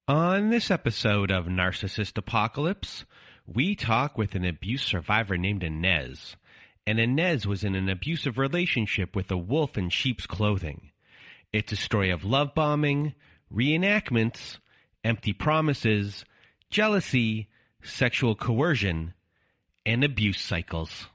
On this episode of Narcissist Apocalypse, we talk with an abuse survivor named Inez. And Inez was in an abusive relationship with a wolf in sheep's clothing. It's a story of love bombing, reenactments, empty promises, jealousy, sexual coercion, and abuse cycles.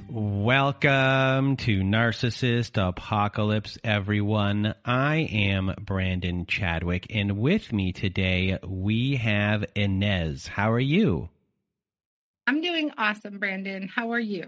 Welcome to Narcissist Apocalypse, everyone. I am Brandon Chadwick, and with me today we have Inez. How are you? I'm doing awesome, Brandon. How are you?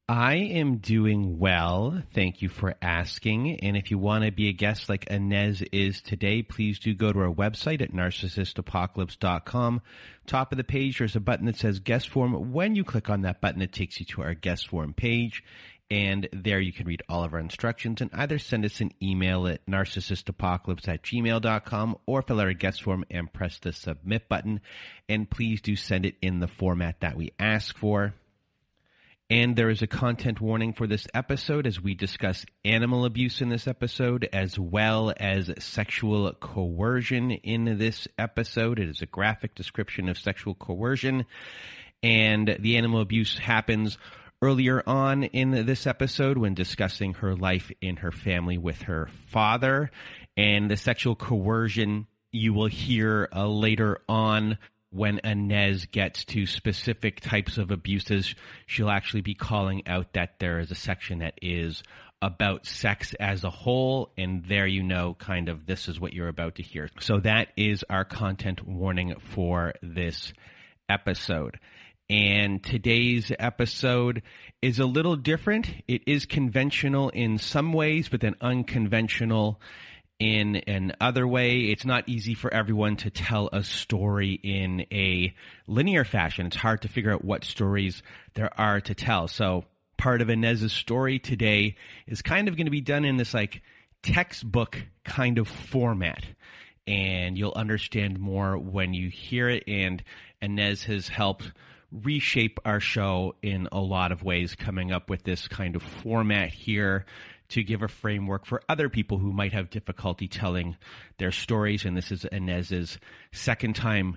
I am doing well. Thank you for asking. And if you want to be a guest like Inez is today, please do go to our website at narcissistapocalypse.com. Top of the page, there's a button that says guest form. When you click on that button, it takes you to our guest form page. And there you can read all of our instructions and either send us an email at narcissistapocalypse@gmail.com or fill out our guest form and press the submit button. And please do send it in the format that we ask for. And there is a content warning for this episode as we discuss animal abuse in this episode, as well as sexual coercion in this episode. It is a graphic description of sexual coercion, and the animal abuse happens earlier on in this episode when discussing her life in her family with her father. And the sexual coercion you will hear later on. When Inez gets to specific types of abuses, she'll actually be calling out that there is a section that is about sex as a whole, and there you know kind of this is what you're about to hear. So that is our content warning for this episode. And today's episode is a little different. It is conventional in some ways, but then unconventional in an other way. It's not easy for everyone to tell a story in a linear fashion. It's hard to figure out what stories there are to tell. So part of Inez's story today is kind of going to be done in this like textbook kind of format. And you'll understand more when you hear it. And Inez has helped reshape our show in a lot of ways, coming up with this kind of format here to give a framework for other people who might have difficulty telling their stories. And this is Inez's second time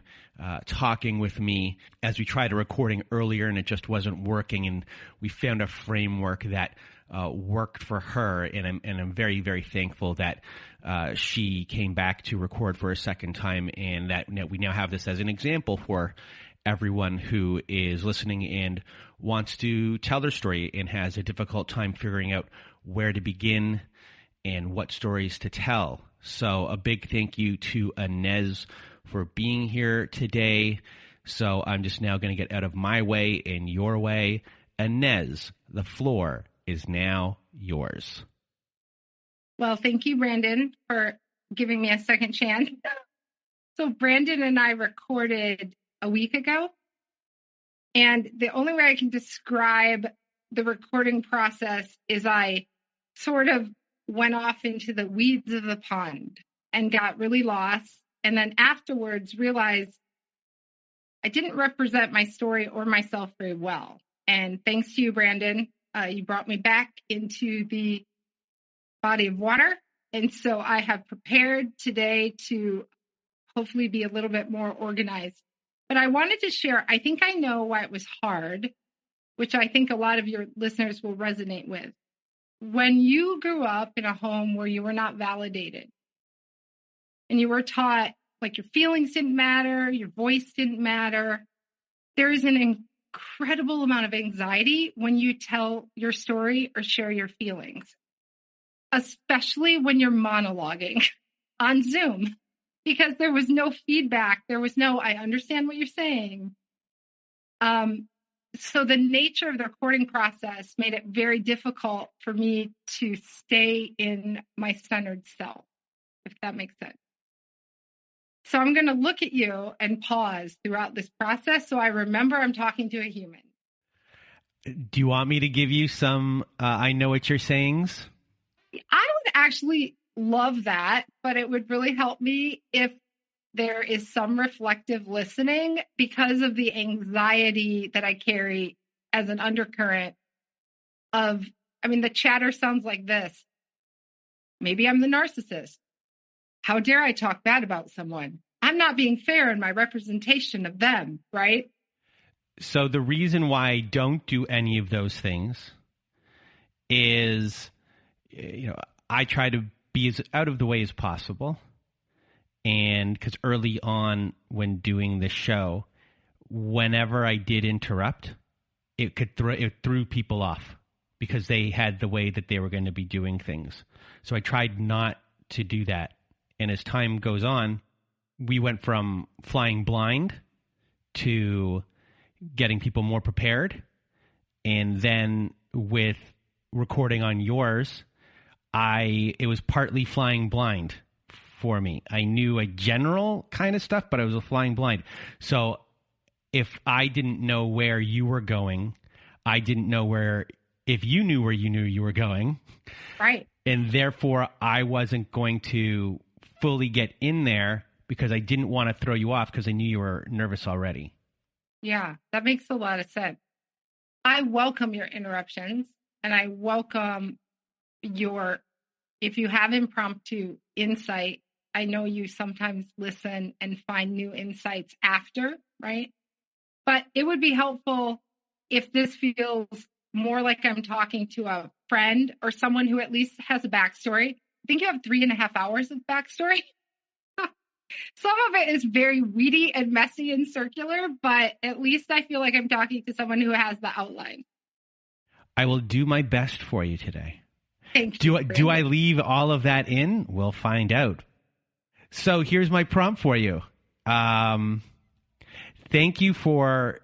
talking with me, as we tried a recording earlier and it just wasn't working. And we found a framework that worked for her. And I'm very, very thankful that she came back to record for a second time, and that we now have this as an example for everyone who is listening and wants to tell their story and has a difficult time figuring out where to begin and what stories to tell. So a big thank you to Inez for being here today. So I'm just now going to get out of my way and your way. Inez, the floor is now yours. Well, thank you, Brandon, for giving me a second chance. So Brandon and I recorded a week ago, and the only way I can describe the recording process is I sort of went off into the weeds of the pond and got really lost. And then afterwards realized I didn't represent my story or myself very well. And thanks to you, Brandon, you brought me back into the body of water. And so I have prepared today to hopefully be a little bit more organized. But I wanted to share, I think I know why it was hard, which I think a lot of your listeners will resonate with. When you grew up in a home where you were not validated and you were taught like your feelings didn't matter, your voice didn't matter, there is an incredible amount of anxiety when you tell your story or share your feelings, especially when you're monologuing on Zoom, because there was no feedback. There was no, I understand what you're saying. So the nature of the recording process made it very difficult for me to stay in my centered self, if that makes sense. So I'm going to look at you and pause throughout this process so I remember I'm talking to a human. Do you want me to give you some I know what you're sayings? I would actually love that, but it would really help me if there is some reflective listening because of the anxiety that I carry as an undercurrent of, the chatter sounds like this. Maybe I'm the narcissist. How dare I talk bad about someone? I'm not being fair in my representation of them, right? So the reason why I don't do any of those things is, I try to be as out of the way as possible. And because early on when doing the show, whenever I did interrupt, it threw people off because they had the way that they were going to be doing things. So I tried not to do that. And as time goes on, we went from flying blind to getting people more prepared. And then with recording on yours, it was partly flying blind for me. I knew a general kind of stuff, but I was flying blind. So if I didn't know where you were going, I didn't know if you knew where you were going. Right. And therefore I wasn't going to fully get in there because I didn't want to throw you off because I knew you were nervous already. Yeah, that makes a lot of sense. I welcome your interruptions, and I welcome if you have impromptu insight. I know you sometimes listen and find new insights after, right? But it would be helpful if this feels more like I'm talking to a friend or someone who at least has a backstory. I think you have 3.5 hours of backstory. Some of it is very weedy and messy and circular, but at least I feel like I'm talking to someone who has the outline. I will do my best for you today. Thank you. Do I leave all of that in? We'll find out. So here's my prompt for you. Thank you for,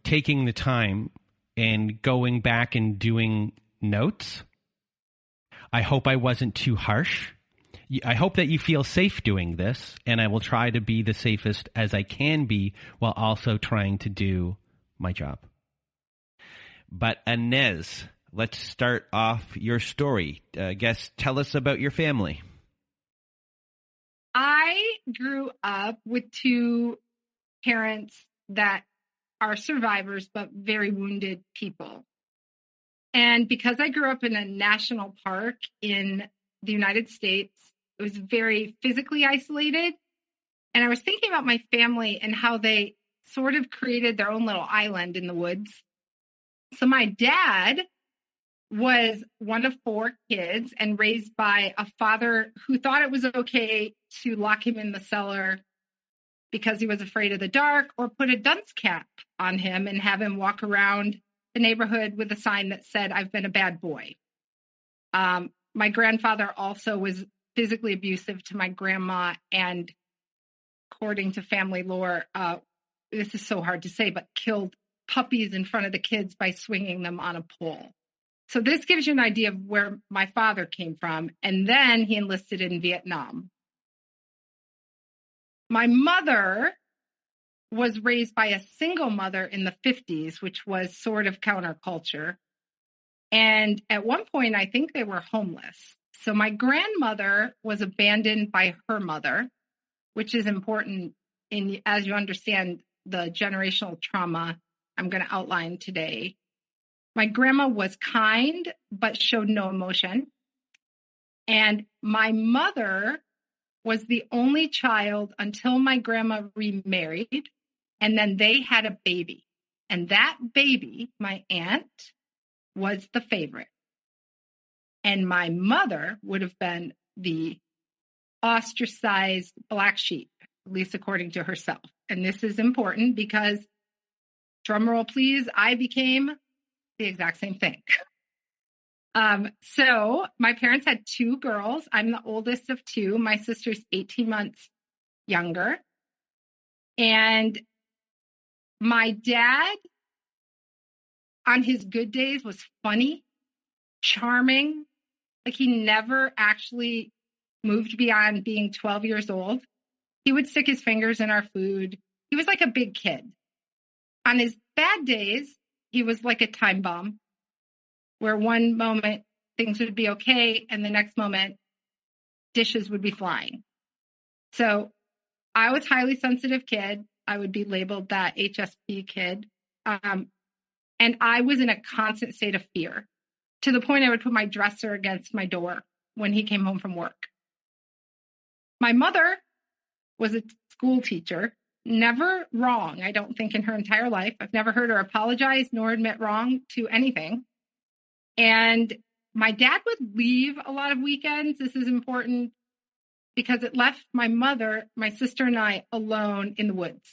taking the time and going back and doing notes. I hope I wasn't too harsh. I hope that you feel safe doing this, and I will try to be the safest as I can be while also trying to do my job. But Inez, let's start off your story. Tell us about your family. I grew up with two parents that are survivors, but very wounded people. And because I grew up in a national park in the United States, it was very physically isolated. And I was thinking about my family and how they sort of created their own little island in the woods. So my dad was one of 4 kids and raised by a father who thought it was okay to lock him in the cellar because he was afraid of the dark, or put a dunce cap on him and have him walk around the neighborhood with a sign that said, "I've been a bad boy." My grandfather also was physically abusive to my grandma, and according to family lore, this is so hard to say, but killed puppies in front of the kids by swinging them on a pole. So this gives you an idea of where my father came from. And then he enlisted in Vietnam. My mother was raised by a single mother in the 50s, which was sort of counterculture. And at one point, I think they were homeless. So my grandmother was abandoned by her mother, which is important as you understand the generational trauma I'm going to outline today. My grandma was kind, but showed no emotion. And my mother was the only child until my grandma remarried, and then they had a baby. And that baby, my aunt, was the favorite. And my mother would have been the ostracized black sheep, at least according to herself. And this is important because, drumroll please, I became the exact same thing. So my parents had 2 girls. I'm the oldest of 2. My sister's 18 months younger. And my dad, on his good days, was funny, charming. Like, he never actually moved beyond being 12 years old. He would stick his fingers in our food. He was like a big kid. On his bad days, he was like a time bomb, where one moment things would be okay. And the next moment, dishes would be flying. So I was a highly sensitive kid. I would be labeled that HSP kid. And I was in a constant state of fear, to the point I would put my dresser against my door when he came home from work. My mother was a school teacher, never wrong, I don't think, in her entire life. I've never heard her apologize nor admit wrong to anything. And my dad would leave a lot of weekends. This is important because it left my mother, my sister, and I alone in the woods.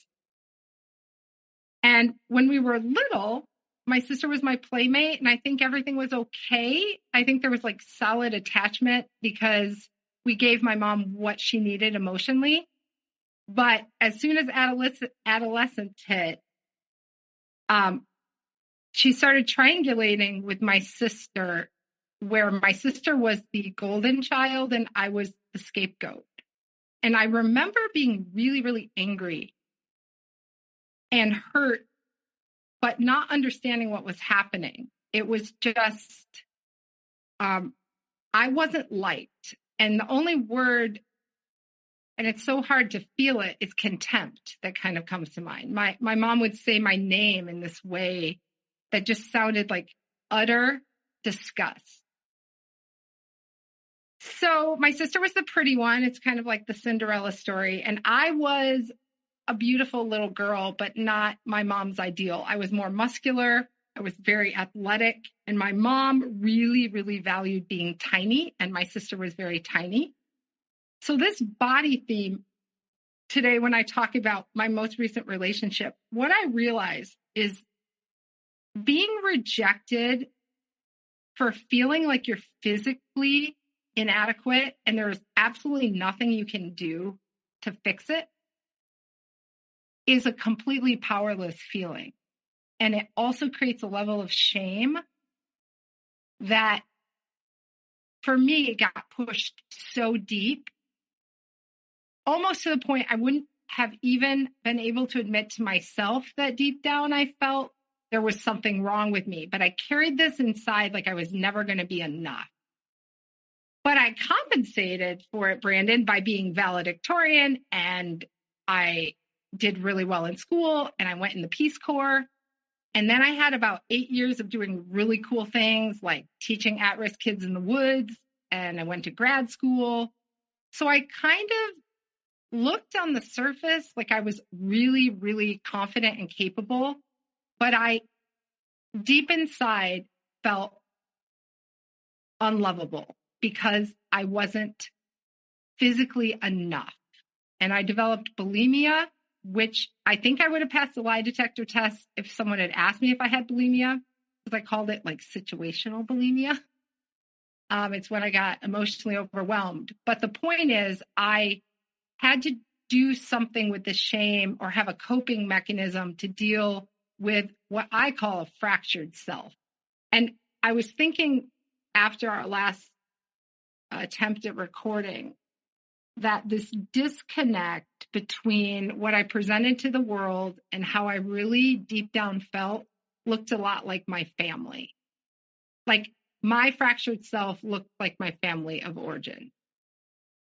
And when we were little, my sister was my playmate, and I think everything was okay. I think there was like solid attachment because we gave my mom what she needed emotionally. But as soon as adolescence hit, she started triangulating with my sister, where my sister was the golden child and I was the scapegoat. And I remember being really, really angry and hurt, but not understanding what was happening. It was just, I wasn't liked. And the only word, and it's so hard to feel it, is contempt that kind of comes to mind. My mom would say my name in this way that just sounded like utter disgust. So my sister was the pretty one. It's kind of like the Cinderella story. And I was a beautiful little girl, but not my mom's ideal. I was more muscular. I was very athletic. And my mom really, really valued being tiny. And my sister was very tiny. So this body theme today, when I talk about my most recent relationship, what I realize is being rejected for feeling like you're physically inadequate and there's absolutely nothing you can do to fix it is a completely powerless feeling. And it also creates a level of shame that, for me, it got pushed so deep, almost to the point I wouldn't have even been able to admit to myself that deep down I felt there was something wrong with me. But I carried this inside like I was never going to be enough. But I compensated for it, Brandon, by being valedictorian, and I did really well in school, and I went in the Peace Corps. And then I had about 8 years of doing really cool things like teaching at-risk kids in the woods, and I went to grad school. So I kind of looked on the surface like I was really, really confident and capable, but I deep inside felt unlovable because I wasn't physically enough. And I developed bulimia, which I think I would have passed the lie detector test if someone had asked me if I had bulimia, because I called it like situational bulimia. It's when I got emotionally overwhelmed. But the point is, I had to do something with the shame or have a coping mechanism to deal with what I call a fractured self. And I was thinking after our last attempt at recording that this disconnect between what I presented to the world and how I really deep down felt looked a lot like my family. Like my fractured self looked like my family of origin.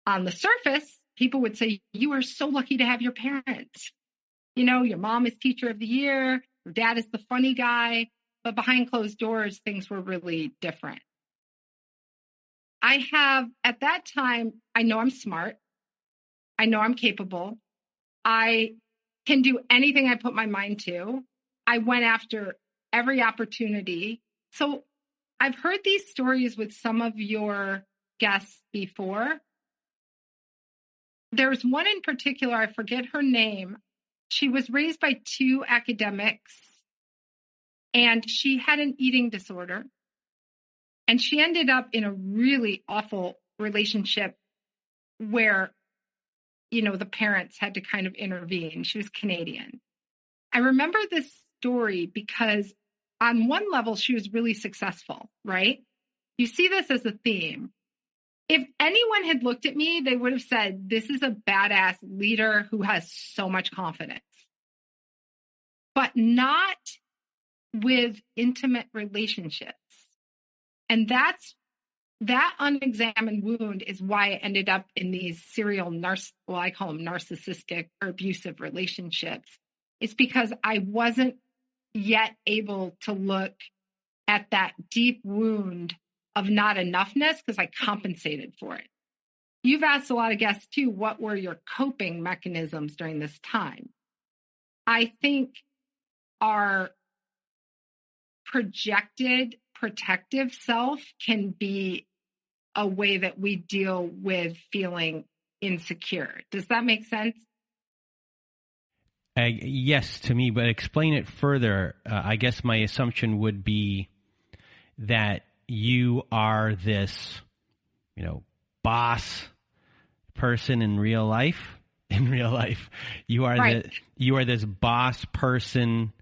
On the surface, people would say, you are so lucky to have your parents. You know, your mom is teacher of the year, your dad is the funny guy, but behind closed doors, things were really different. I have, at that time, I know I'm smart. I know I'm capable. I can do anything I put my mind to. I went after every opportunity. So I've heard these stories with some of your guests before. There's one in particular, I forget her name. She was raised by two academics, and she had an eating disorder. And she ended up in a really awful relationship where, you know, the parents had to kind of intervene. She was Canadian. I remember this story because on one level, she was really successful, right? You see this as a theme. If anyone had looked at me, they would have said, this is a badass leader who has so much confidence. But not with intimate relationships. And that's that unexamined wound is why I ended up in these serial I call them narcissistic or abusive relationships. It's because I wasn't yet able to look at that deep wound of not enoughness because I compensated for it. You've asked a lot of guests too, what were your coping mechanisms during this time? I think our projected protective self can be a way that we deal with feeling insecure. Does that make sense? Yes, to me, but explain it further. I guess my assumption would be that you are this, boss person in real life. In real life, you are right. You are this boss person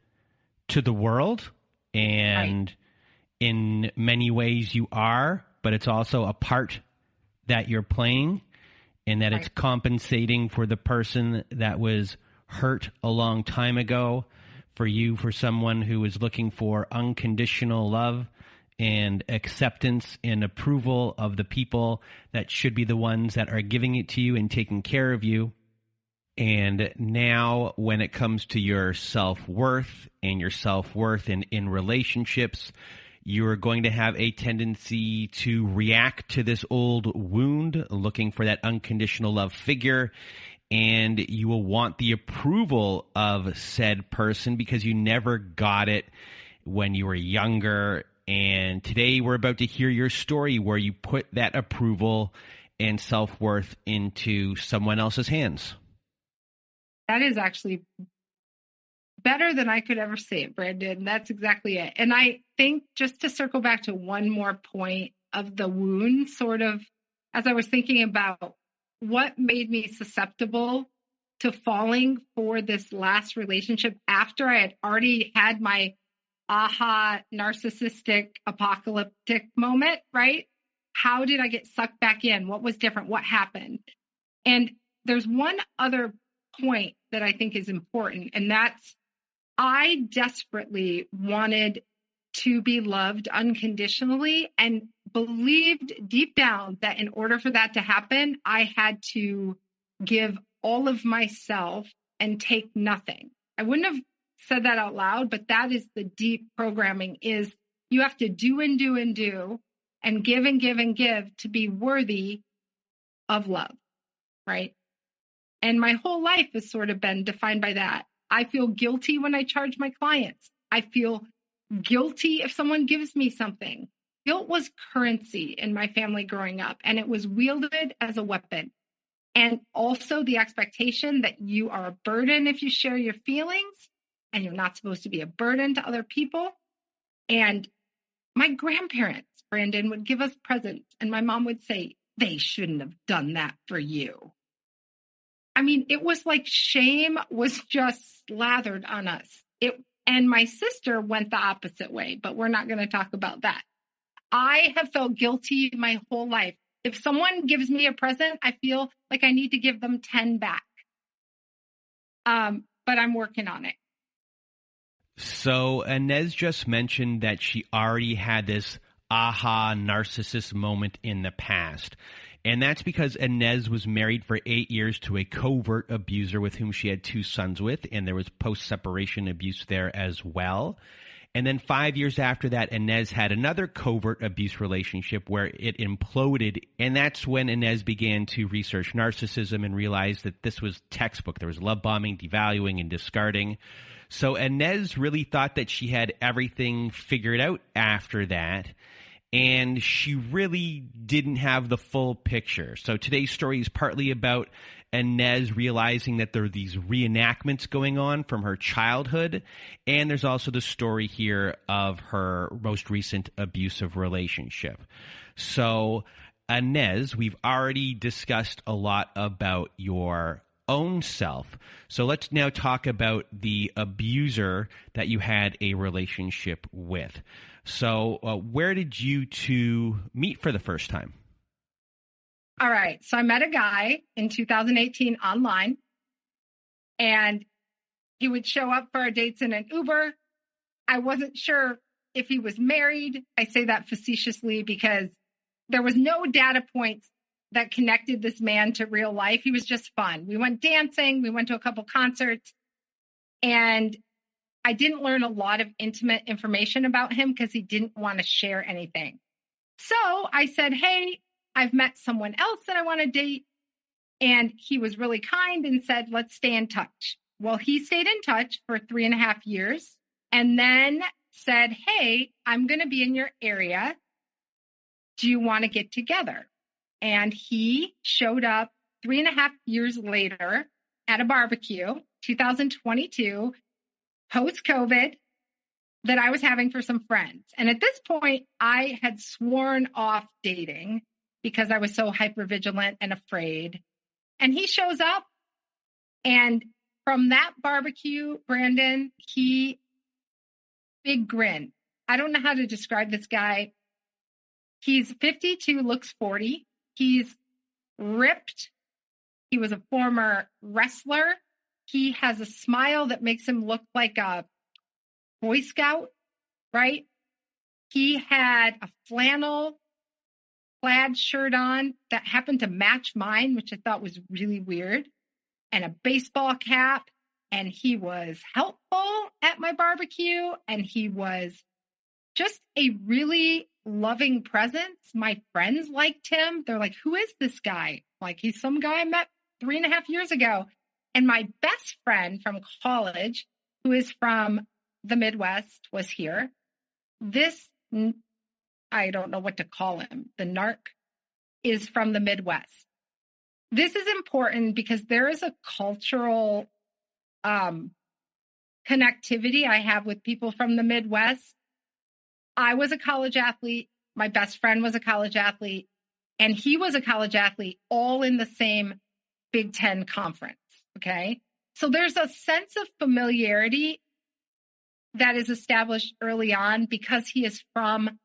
to the world, and in many ways you are, but it's also a part that you're playing, and that it's compensating for the person that was hurt a long time ago, for someone who is looking for unconditional love and acceptance and approval of the people that should be the ones that are giving it to you and taking care of you. And now when it comes to your self-worth and in relationships, you're going to have a tendency to react to this old wound, looking for that unconditional love figure. And you will want the approval of said person because you never got it when you were younger. And today we're about to hear your story where you put that approval and self-worth into someone else's hands. That is actually better than I could ever say it, Brandon. That's exactly it. And I think just to circle back to one more point of the wound, sort of, as I was thinking about what made me susceptible to falling for this last relationship after I had already had my aha narcissistic apocalyptic moment, right? How did I get sucked back in? What was different? What happened? And there's one other point that I think is important, and that's I desperately wanted to be loved unconditionally and believed deep down that in order for that to happen, I had to give all of myself and take nothing. I wouldn't have said that out loud, but that is the deep programming, is you have to do and do and do and give and give and give to be worthy of love, right? And my whole life has sort of been defined by that. I feel guilty when I charge my clients. I feel guilty if someone gives me something. Guilt was currency in my family growing up, and it was wielded as a weapon. And also the expectation that you are a burden if you share your feelings, and you're not supposed to be a burden to other people. And my grandparents, Brandon, would give us presents, and my mom would say, they shouldn't have done that for you. I mean, it was like shame was just slathered on us. And my sister went the opposite way, but we're not going to talk about that. I have felt guilty my whole life. If someone gives me a present, I feel like I need to give them 10 back. But I'm working on it. So Inez just mentioned that she already had this aha narcissist moment in the past. And that's because Inez was married for 8 years to a covert abuser with whom she had 2 sons with, and there was post-separation abuse there as well. And then 5 years after that, Inez had another covert abuse relationship where it imploded, and that's when Inez began to research narcissism and realized that this was textbook. There was love bombing, devaluing, and discarding. So Inez really thought that she had everything figured out after that, and she really didn't have the full picture. So today's story is partly about Inez realizing that there are these reenactments going on from her childhood, and there's also the story here of her most recent abusive relationship. So Inez, we've already discussed a lot about your own self. So let's now talk about the abuser that you had a relationship with. So where did you two meet for the first time? All right. So I met a guy in 2018 online, and he would show up for our dates in an Uber. I wasn't sure if he was married. I say that facetiously because there was no data points that connected this man to real life. He was just fun. We went dancing. We went to a couple concerts. And I didn't learn a lot of intimate information about him because he didn't want to share anything. So I said, hey, I've met someone else that I want to date. And he was really kind and said, let's stay in touch. Well, he stayed in touch for 3.5 years and then said, hey, I'm going to be in your area. Do you want to get together? And he showed up 3.5 years later at a barbecue, 2022, post-COVID, that I was having for some friends. And at this point, I had sworn off dating because I was so hypervigilant and afraid. And he shows up, and from that barbecue, Brandon, big grin. I don't know how to describe this guy. He's 52, looks 40. He's ripped. He was a former wrestler. He has a smile that makes him look like a Boy Scout, right? He had a flannel plaid shirt on that happened to match mine, which I thought was really weird, and a baseball cap. And he was helpful at my barbecue, and he was just a really loving presence. My friends liked him. They're like, who is this guy? Like, he's some guy I met 3.5 years ago. And my best friend from college, who is from the Midwest, was here. This, I don't know what to call him. The narc is from the Midwest. This is important because there is a cultural connectivity I have with people from the Midwest. I was a college athlete. My best friend was a college athlete. And he was a college athlete, all in the same Big Ten conference. Okay. So there's a sense of familiarity that is established early on because he is from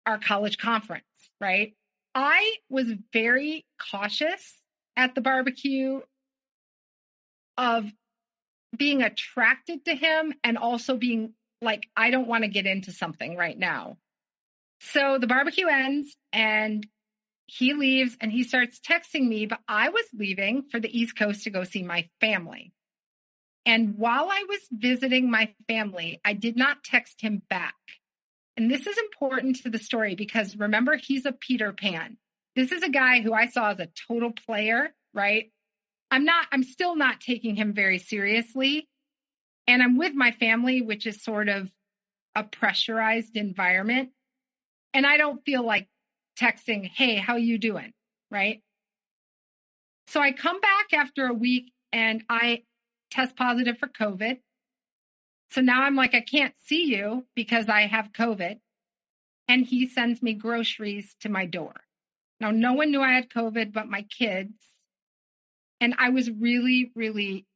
our college conference, right? I was very cautious at the barbecue of being attracted to him and also being like, I don't want to get into something right now. So the barbecue ends and he leaves and he starts texting me, but I was leaving for the East Coast to go see my family. And while I was visiting my family, I did not text him back. And this is important to the story because remember, he's a Peter Pan. This is a guy who I saw as a total player, right? I'm still not taking him very seriously. And I'm with my family, which is sort of a pressurized environment. And I don't feel like texting, hey, how you doing? Right? So I come back after a week and I test positive for COVID. So now I'm like, I can't see you because I have COVID. And he sends me groceries to my door. Now, no one knew I had COVID but my kids. And I was really, really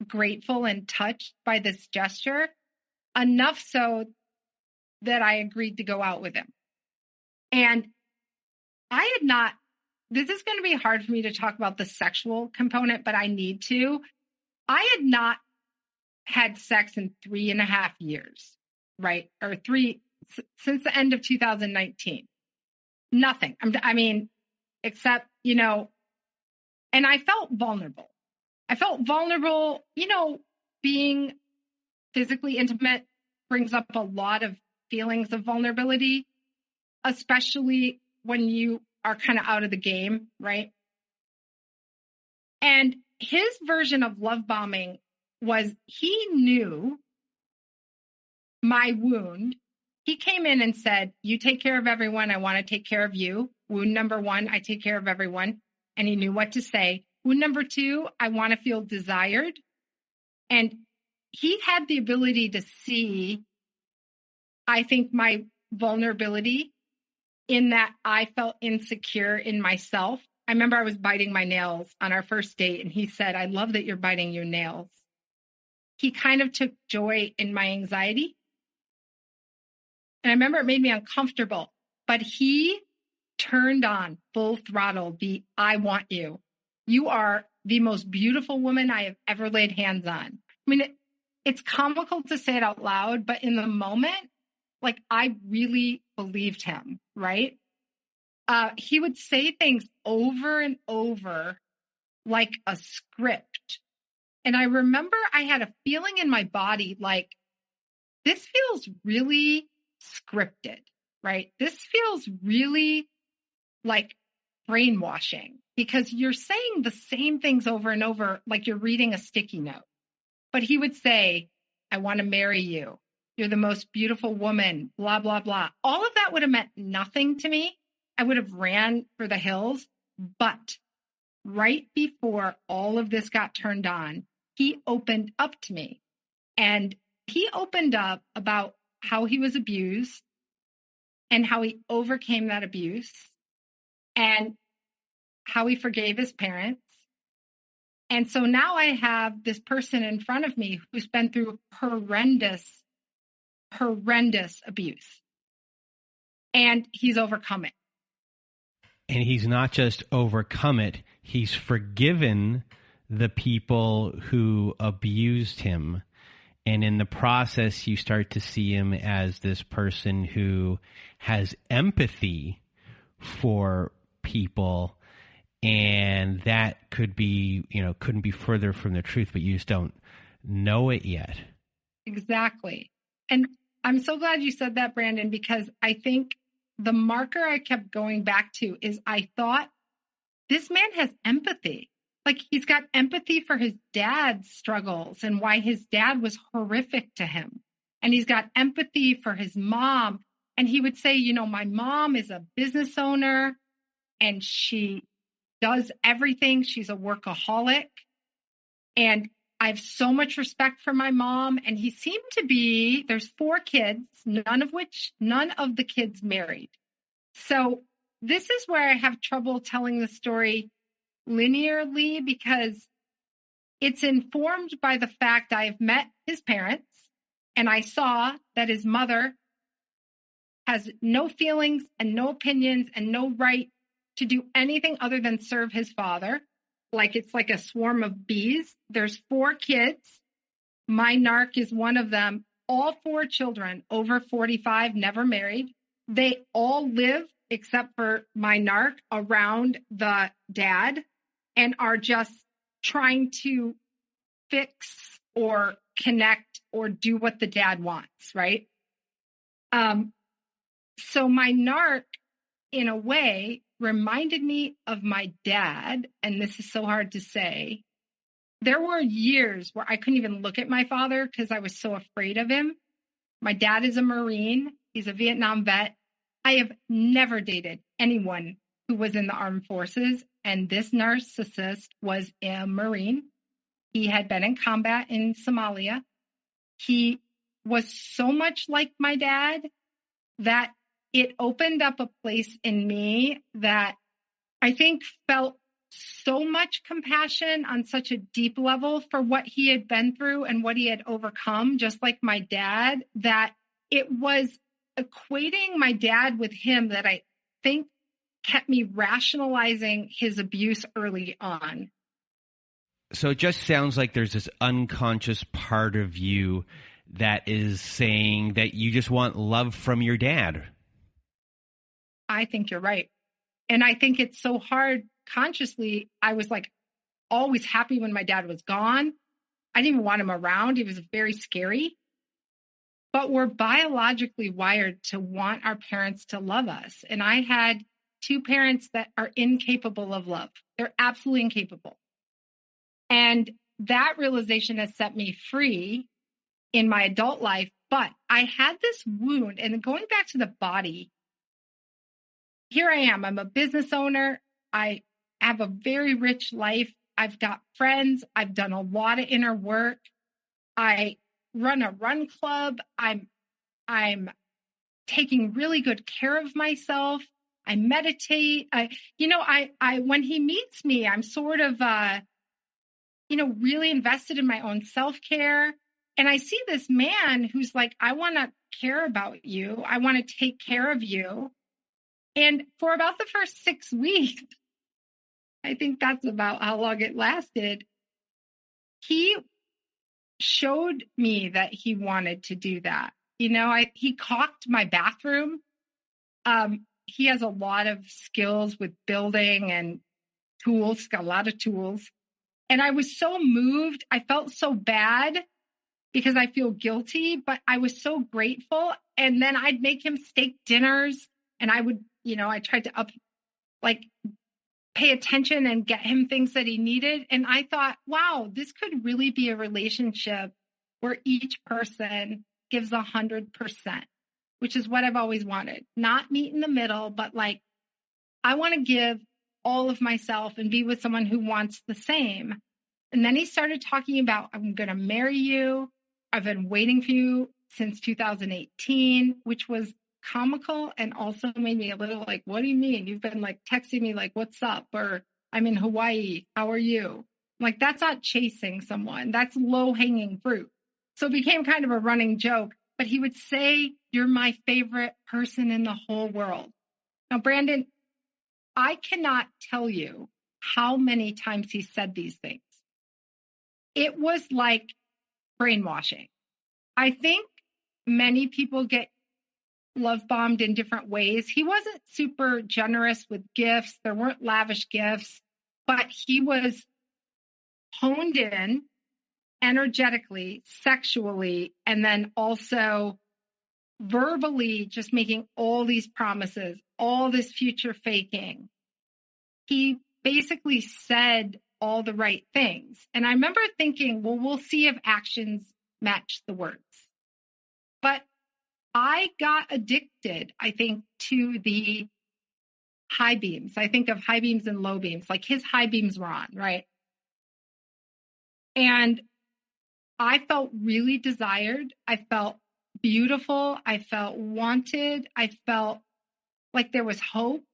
grateful and touched by this gesture, enough so that I agreed to go out with him. And I had not, this is going to be hard for me to talk about the sexual component, but I need to. I had not had sex in 3.5 years, right? Or since the end of 2019. Nothing. I mean, except, and I felt vulnerable. Being physically intimate brings up a lot of feelings of vulnerability, especially when you are kind of out of the game, right? And his version of love bombing was he knew my wound. He came in and said, you take care of everyone. I want to take care of you. Wound number 1, I take care of everyone. And he knew what to say. Wound number 2, I want to feel desired. And he had the ability to see, I think, my vulnerability in that I felt insecure in myself. I remember I was biting my nails on our first date, and he said, I love that you're biting your nails. He kind of took joy in my anxiety. And I remember it made me uncomfortable, but he turned on full throttle the I want you. You are the most beautiful woman I have ever laid hands on. I mean, it's comical to say it out loud, but in the moment, like, I really believed him, right? He would say things over and over like a script. And I remember I had a feeling in my body like, this feels really scripted, right? This feels really like brainwashing because you're saying the same things over and over like you're reading a sticky note. But he would say, I want to marry you. You're the most beautiful woman, blah, blah, blah. All of that would have meant nothing to me. I would have ran for the hills. But right before all of this got turned on, he opened up to me. And he opened up about how he was abused and how he overcame that abuse and how he forgave his parents. And so now I have this person in front of me who's been through horrendous abuse. And he's overcome it. And he's not just overcome it, he's forgiven the people who abused him. And in the process, you start to see him as this person who has empathy for people. And that could be, couldn't be further from the truth, but you just don't know it yet. Exactly. And I'm so glad you said that, Brandon, because I think the marker I kept going back to is I thought this man has empathy. Like he's got empathy for his dad's struggles and why his dad was horrific to him. And he's got empathy for his mom. And he would say, my mom is a business owner and she does everything. She's a workaholic. And I have so much respect for my mom. And he seemed to be, there's 4 kids, none of the kids married. So this is where I have trouble telling the story linearly because it's informed by the fact I've met his parents and I saw that his mother has no feelings and no opinions and no right to do anything other than serve his father. Like it's like a swarm of bees. There's 4 kids. My narc is one of them. All 4 children over 45, never married. They all live, except for my narc, around the dad and are just trying to fix or connect or do what the dad wants, right? So my narc, in a way, reminded me of my dad, and this is so hard to say. There were years where I couldn't even look at my father because I was so afraid of him. My dad is a Marine. He's a Vietnam vet. I have never dated anyone who was in the armed forces, and this narcissist was a Marine. He had been in combat in Somalia. He was so much like my dad that it opened up a place in me that I think felt so much compassion on such a deep level for what he had been through and what he had overcome, just like my dad, that it was equating my dad with him that I think kept me rationalizing his abuse early on. So it just sounds like there's this unconscious part of you that is saying that you just want love from your dad. I think you're right. And I think it's so hard consciously. I was like always happy when my dad was gone. I didn't even want him around. He was very scary. But we're biologically wired to want our parents to love us. And I had 2 parents that are incapable of love. They're absolutely incapable. And that realization has set me free in my adult life. But I had this wound, and going back to the body, here I am. I'm a business owner. I have a very rich life. I've got friends. I've done a lot of inner work. I run a run club. I'm taking really good care of myself. I meditate. When he meets me, I'm sort of, really invested in my own self-care. And I see this man who's like, I want to care about you. I want to take care of you. And for about the first 6 weeks, I think that's about how long it lasted, he showed me that he wanted to do that. He caulked my bathroom. he has a lot of skills with building and tools, got a lot of tools. And I was so moved. I felt so bad because I feel guilty, but I was so grateful. And then I'd make him steak dinners, and I would, I tried to pay attention and get him things that he needed. And I thought, wow, this could really be a relationship where each person gives 100%, which is what I've always wanted. Not meet in the middle, but I want to give all of myself and be with someone who wants the same. And then he started talking about, I'm going to marry you. I've been waiting for you since 2018, which was comical and also made me a little what do you mean? You've been texting me what's up? Or I'm in Hawaii. How are you? That's not chasing someone. That's low hanging fruit. So it became kind of a running joke, but he would say, you're my favorite person in the whole world. Now, Brandon, I cannot tell you how many times he said these things. It was like brainwashing. I think many people get love bombed in different ways. He wasn't super generous with gifts. There weren't lavish gifts, but he was honed in energetically, sexually, and then also verbally, just making all these promises, all this future faking. He basically said all the right things. And I remember thinking, well, we'll see if actions match the words. But I got addicted, I think, to the high beams. I think of high beams and low beams, his high beams were on, right? And I felt really desired. I felt beautiful. I felt wanted. I felt like there was hope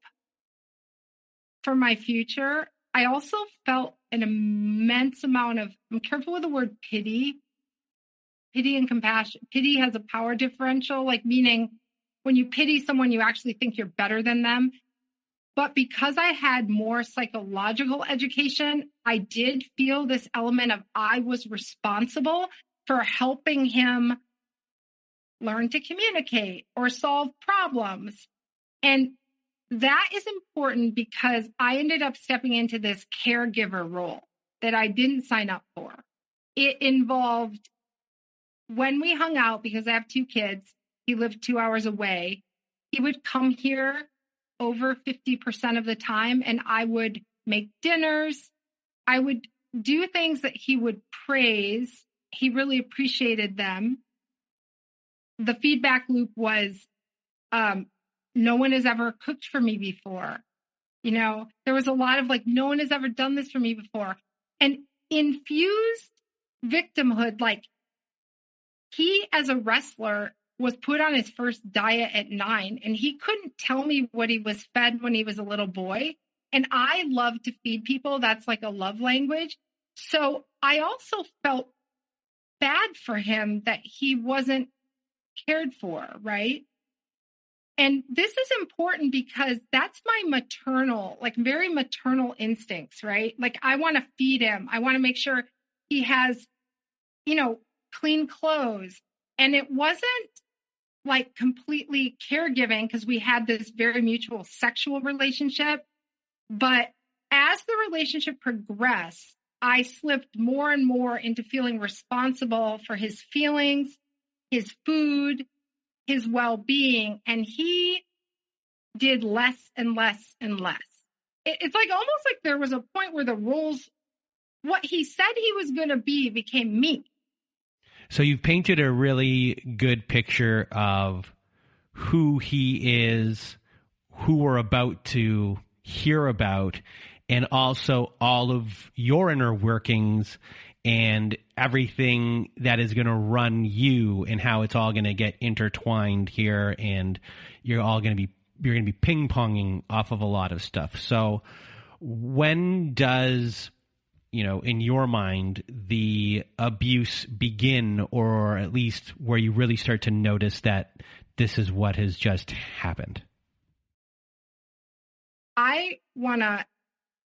for my future. I also felt an immense amount of, I'm careful with the word pity and compassion. Pity has a power differential, meaning when you pity someone, you actually think you're better than them. But because I had more psychological education, I did feel this element of I was responsible for helping him learn to communicate or solve problems. And that is important because I ended up stepping into this caregiver role that I didn't sign up for. It involved, when we hung out, because I have 2 kids, he lived 2 hours away. He would come here over 50% of the time, and I would make dinners. I would do things that he would praise. He really appreciated them. The feedback loop was, no one has ever cooked for me before. There was a lot of no one has ever done this for me before. And infused victimhood, he, as a wrestler, was put on his first diet at 9, and he couldn't tell me what he was fed when he was a little boy. And I love to feed people. That's a love language. So I also felt bad for him that he wasn't cared for, right? And this is important because that's my maternal, very maternal instincts, right? I want to feed him. I want to make sure he has, clean clothes. And it wasn't completely caregiving because we had this very mutual sexual relationship. But as the relationship progressed, I slipped more and more into feeling responsible for his feelings, his food, his well-being, and he did less and less and less. It's almost like there was a point where the roles, what he said he was going to be, became me. So you've painted a really good picture of who he is, who we're about to hear about, and also all of your inner workings and everything that is going to run you and how it's all going to get intertwined here, and you're going to be ping-ponging off of a lot of stuff. So when does, in your mind, the abuse begin, or at least where you really start to notice that this is what has just happened?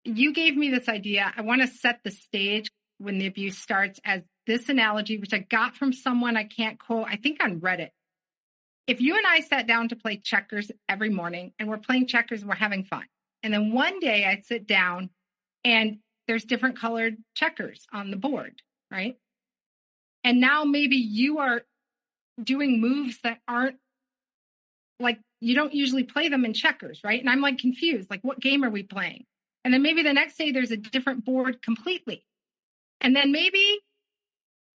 You gave me this idea. I want to set the stage when the abuse starts as this analogy, which I got from someone I can't quote, I think on Reddit. if you and I sat down to play checkers every morning and we're playing checkers and we're having fun, and then one day I sit down and there's different colored checkers on the board, right? And now maybe you are doing moves that aren't like, you don't usually play them in checkers, right? And I'm like confused, like, what game are we playing? And then maybe the next day there's a different board completely. And then maybe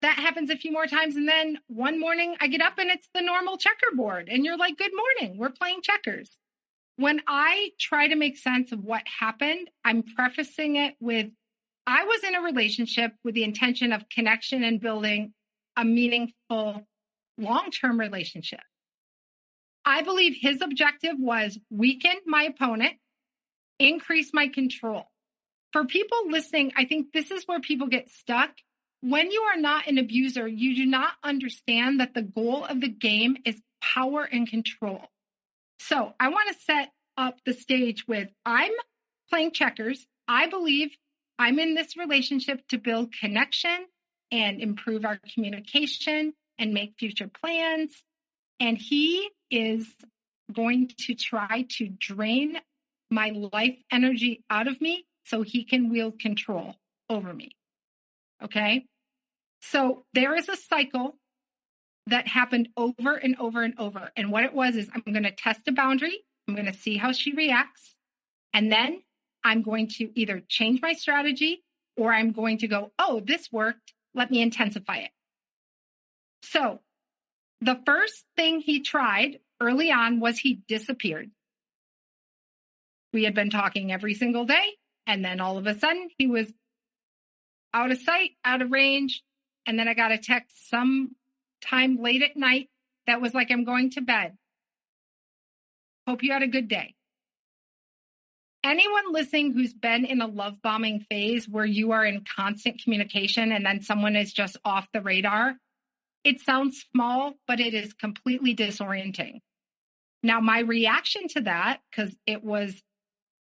that happens a few more times. And then one morning I get up and it's the normal checkerboard. And you're like, good morning, we're playing checkers. When I try to make sense of what happened, I'm prefacing it with, I was in a relationship with the intention of connection and building a meaningful long-term relationship. I believe his objective was weaken my opponent, increase my control. For people listening, I think this is where people get stuck. When you are not an abuser, you do not understand that the goal of the game is power and control. So I want to set up the stage with, I'm playing checkers. I believe I'm in this relationship to build connection and improve our communication and make future plans. And he is going to try to drain my life energy out of me so he can wield control over me. Okay? So there is a cycle that happened over and over and over. And what it was is, I'm going to test a boundary. I'm going to see how she reacts. And then I'm going to either change my strategy or I'm going to go, oh, this worked. Let me intensify it. So the first thing he tried early on was he disappeared. We had been talking every single day. And then all of a sudden he was out of sight, out of range. And then I got a text sometime late at night that was like, I'm going to bed. Hope you had a good day. Anyone listening who's been in a love bombing phase where you are in constant communication and then someone is just off the radar, it sounds small, but it is completely disorienting. Now, my reaction to that, because it was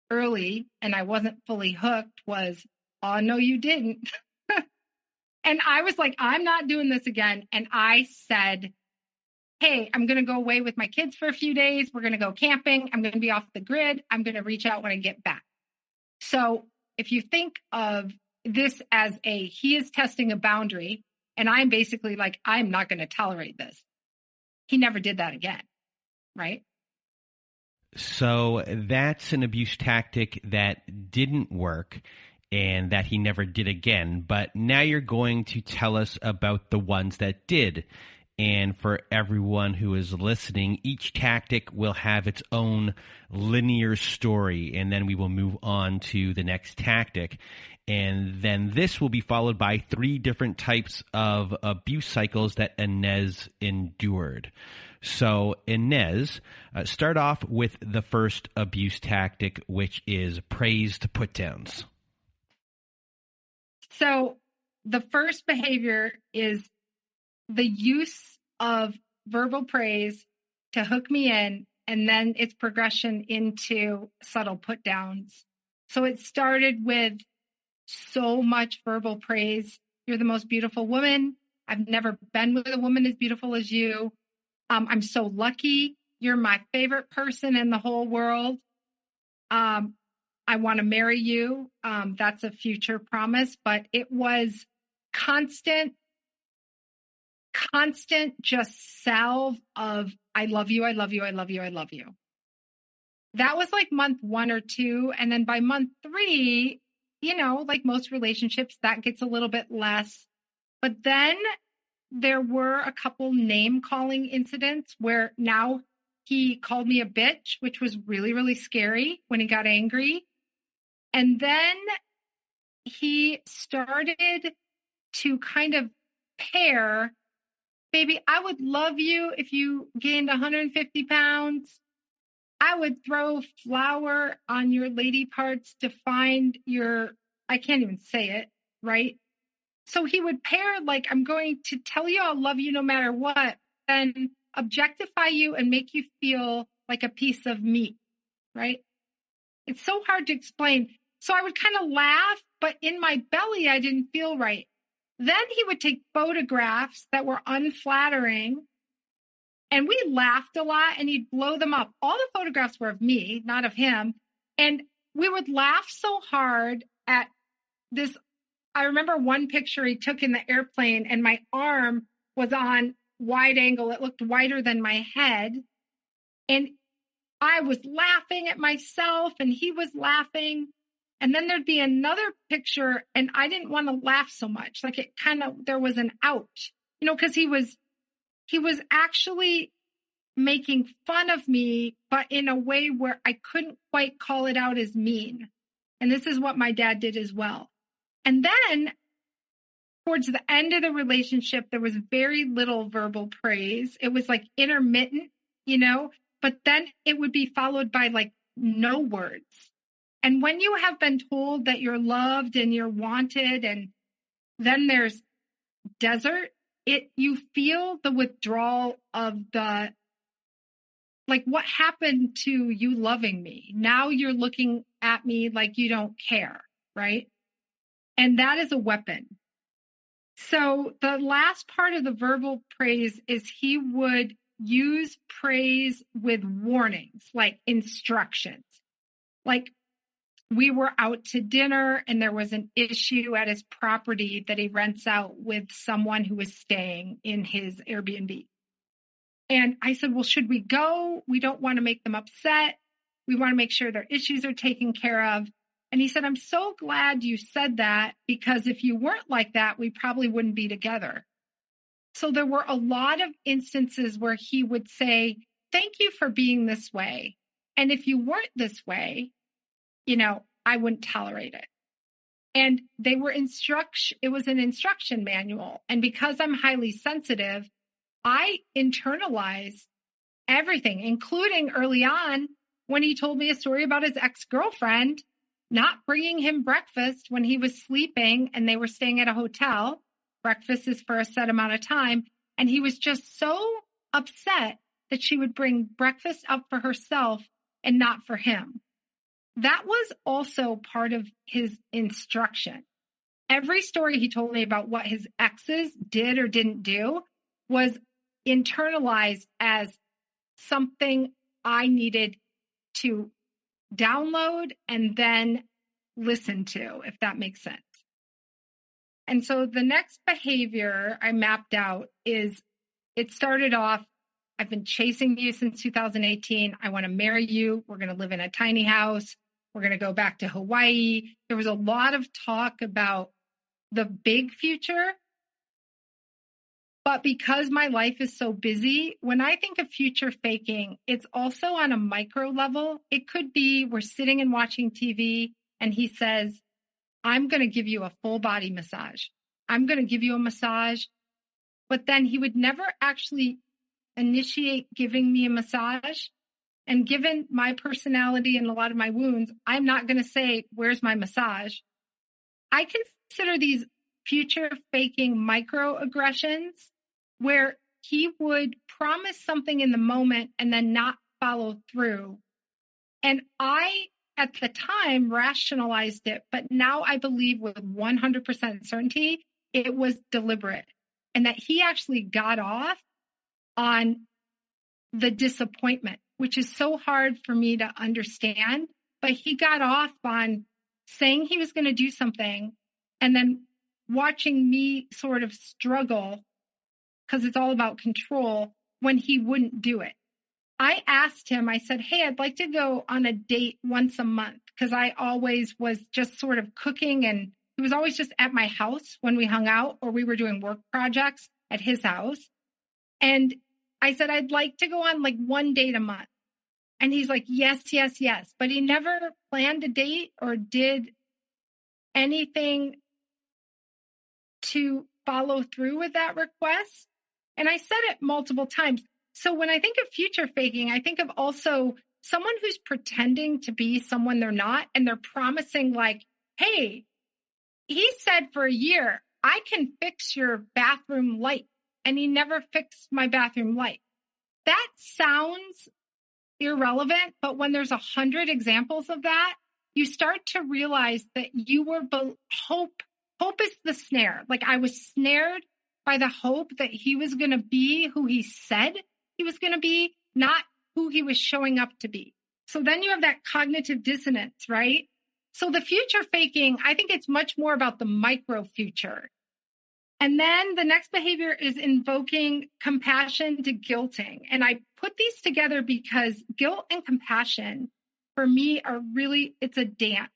early and I wasn't fully hooked, was, oh, no, you didn't. And I was like, I'm not doing this again. And I said, hey, I'm going to go away with my kids for a few days. We're going to go camping. I'm going to be off the grid. I'm going to reach out when I get back. So if you think of this as he is testing a boundary, and I'm basically like, I'm not going to tolerate this. He never did that again, right? So that's an abuse tactic that didn't work and that he never did again. But now you're going to tell us about the ones that did. And for everyone who is listening, each tactic will have its own linear story, and then we will move on to the next tactic. And then this will be followed by 3 different types of abuse cycles that Inez endured. So Inez, start off with the first abuse tactic, which is praised put-downs. So the first behavior is the use of verbal praise to hook me in, and then its progression into subtle put downs. So it started with so much verbal praise. You're the most beautiful woman. I've never been with a woman as beautiful as you. I'm so lucky. You're my favorite person in the whole world. I want to marry you. That's a future promise, but it was constant just salve of, I love you, I love you, I love you, I love you. That was like month 1 or 2. And then by month 3, like most relationships, that gets a little bit less. But then there were a couple name calling incidents where now he called me a bitch, which was really, really scary when he got angry. And then he started to kind of pair, baby, I would love you if you gained 150 pounds. I would throw flour on your lady parts to find your, I can't even say it, right? So he would pair, like, I'm going to tell you I'll love you no matter what, and objectify you and make you feel like a piece of meat, right? It's so hard to explain. So I would kind of laugh, but in my belly, I didn't feel right. Then he would take photographs that were unflattering And we laughed a lot, and he'd blow them up. All the photographs were of me, not of him. And we would laugh so hard at this. I remember one picture he took in the airplane, and my arm was on wide angle. It looked wider than my head. And I was laughing at myself, and he was laughing. And then there'd be another picture, and I didn't want to laugh so much. Like it kind of, there was an ouch, because he was actually making fun of me, but in a way where I couldn't quite call it out as mean. And this is what my dad did as well. And then towards the end of the relationship, there was very little verbal praise. It was like intermittent, but then it would be followed by like no words. And when you have been told that you're loved and you're wanted, and then there's desert, you feel the withdrawal of the, like, what happened to you loving me? Now you're looking at me like you don't care, right? And that is a weapon. So the last part of the verbal praise is he would use praise with warnings, like instructions. Like, we were out to dinner and there was an issue at his property that he rents out with someone who was staying in his Airbnb. And I said, well, should we go? We don't want to make them upset. We want to make sure their issues are taken care of. And he said, I'm so glad you said that, because if you weren't like that, we probably wouldn't be together. So there were a lot of instances where he would say, thank you for being this way. And if you weren't this way, I wouldn't tolerate it. And it was an instruction manual. And because I'm highly sensitive, I internalized everything, including early on when he told me a story about his ex-girlfriend not bringing him breakfast when he was sleeping and they were staying at a hotel. Breakfast is for a set amount of time. And he was just so upset that she would bring breakfast up for herself and not for him. That was also part of his instruction. Every story he told me about what his exes did or didn't do was internalized as something I needed to download and then listen to, if that makes sense. And so the next behavior I mapped out is, it started off, I've been chasing you since 2018. I want to marry you. We're going to live in a tiny house. We're going to go back to Hawaii. There was a lot of talk about the big future. But because my life is so busy, when I think of future faking, it's also on a micro level. It could be we're sitting and watching TV and he says, I'm going to give you a full body massage. I'm going to give you a massage. But then he would never actually initiate giving me a massage. And given my personality and a lot of my wounds, I'm not going to say, where's my massage? I consider these future faking microaggressions where he would promise something in the moment and then not follow through. And I, at the time, rationalized it, but now I believe with 100% certainty, it was deliberate and that he actually got off on the disappointment, which is so hard for me to understand, but he got off on saying he was going to do something and then watching me sort of struggle, because it's all about control, when he wouldn't do it. I asked him, I said, hey, I'd like to go on a date once a month, because I always was just sort of cooking, and he was always just at my house when we hung out, or we were doing work projects at his house. And I said, I'd like to go on like one date a month. And he's like, yes, yes, yes. But he never planned a date or did anything to follow through with that request. And I said it multiple times. So when I think of future faking, I think of also someone who's pretending to be someone they're not. And they're promising like, hey, he said for a year, I can fix your bathroom light. And he never fixed my bathroom light. That sounds irrelevant, but when there's 100 examples of that, you start to realize that you were hope is the snare. Like I was snared by the hope that he was going to be who he said he was going to be, not who he was showing up to be. So then you have that cognitive dissonance, right? So the future faking, I think it's much more about the micro future. And then the next behavior is invoking compassion to guilting. And I put these together because guilt and compassion for me are really, it's a dance.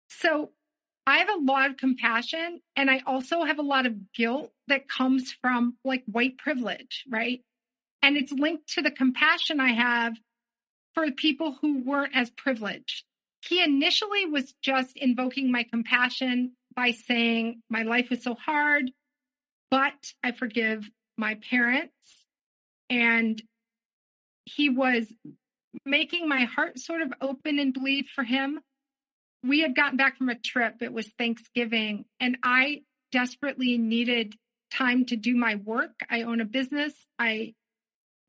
So I have a lot of compassion, and I also have a lot of guilt that comes from like white privilege, right? And it's linked to the compassion I have for people who weren't as privileged. He initially was just invoking my compassion by saying my life was so hard, but I forgive my parents. And he was making my heart sort of open and bleed for him. We had gotten back from a trip. It was Thanksgiving, and I desperately needed time to do my work. I own a business. I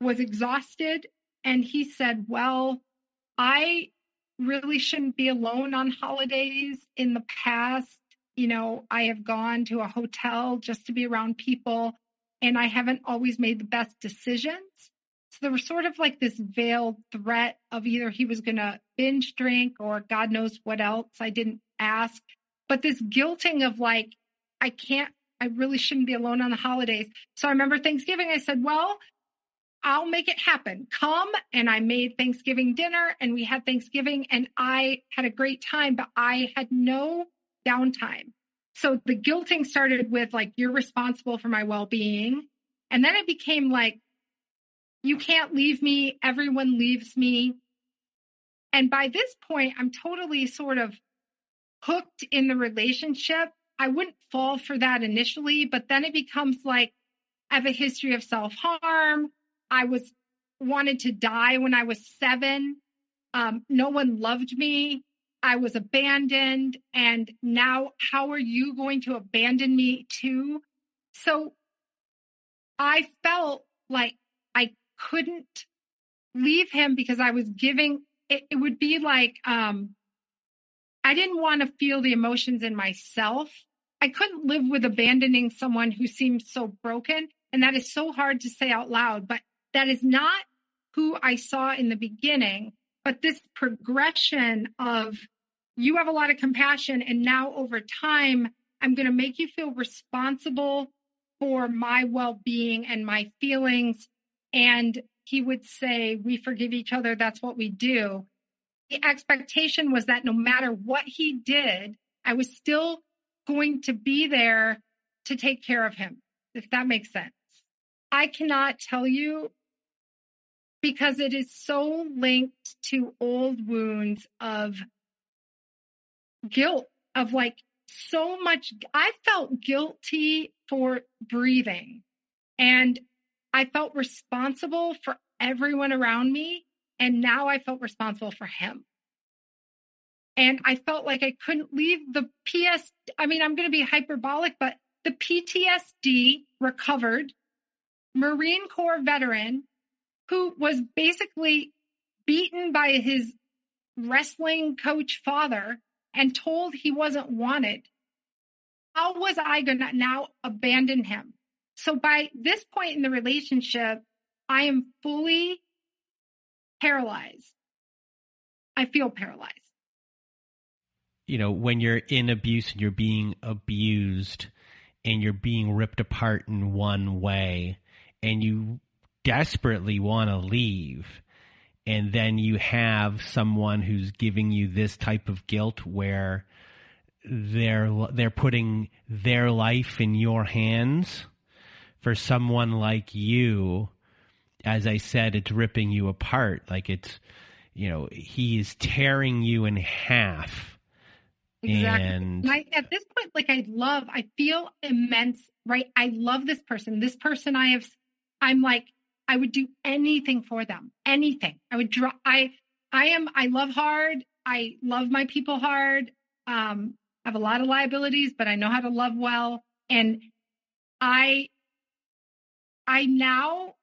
was exhausted. And he said, well, I really shouldn't be alone on holidays. In the past, you know, I have gone to a hotel just to be around people, and I haven't always made the best decisions. So there was sort of like this veiled threat of either he was going to binge drink or God knows what else. I didn't ask. But this guilting of like, I really shouldn't be alone on the holidays. So I remember Thanksgiving, I said, well, I'll make it happen. Come. And I made Thanksgiving dinner, and we had Thanksgiving, and I had a great time, but I had no downtime. So the guilting started with like, you're responsible for my well-being. And then it became like, you can't leave me. Everyone leaves me. And by this point, I'm totally sort of hooked in the relationship. I wouldn't fall for that initially, but then it becomes like, I have a history of self-harm. I wanted to die when I was 7. No one loved me. I was abandoned. And now how are you going to abandon me too? So I felt like I couldn't leave him because I was giving, it would be like, I didn't want to feel the emotions in myself. I couldn't live with abandoning someone who seemed so broken. And that is so hard to say out loud, but that is not who I saw in the beginning. But this progression of, you have a lot of compassion, and now over time, I'm going to make you feel responsible for my well-being and my feelings. And he would say, we forgive each other. That's what we do. The expectation was that no matter what he did, I was still going to be there to take care of him, if that makes sense. I cannot tell you, because it is so linked to old wounds of guilt, of like so much. I felt guilty for breathing, and I felt responsible for everyone around me. And now I felt responsible for him. And I felt like I couldn't leave the I'm going to be hyperbolic, but the PTSD recovered Marine Corps veteran who was basically beaten by his wrestling coach father and told he wasn't wanted. How was I going to now abandon him? So by this point in the relationship, I am fully paralyzed. I feel paralyzed. You know, when you're in abuse and you're being abused and you're being ripped apart in one way and you desperately want to leave, and then you have someone who's giving you this type of guilt where they're putting their life in your hands for someone like you. As I said, it's ripping you apart. Like it's, you know, he is tearing you in half. Exactly. And at this point, like I feel immense, right? I love this person. This person I'm like, I would do anything for them. Anything. I would I love hard. I love my people hard. I have a lot of liabilities, but I know how to love well. And I now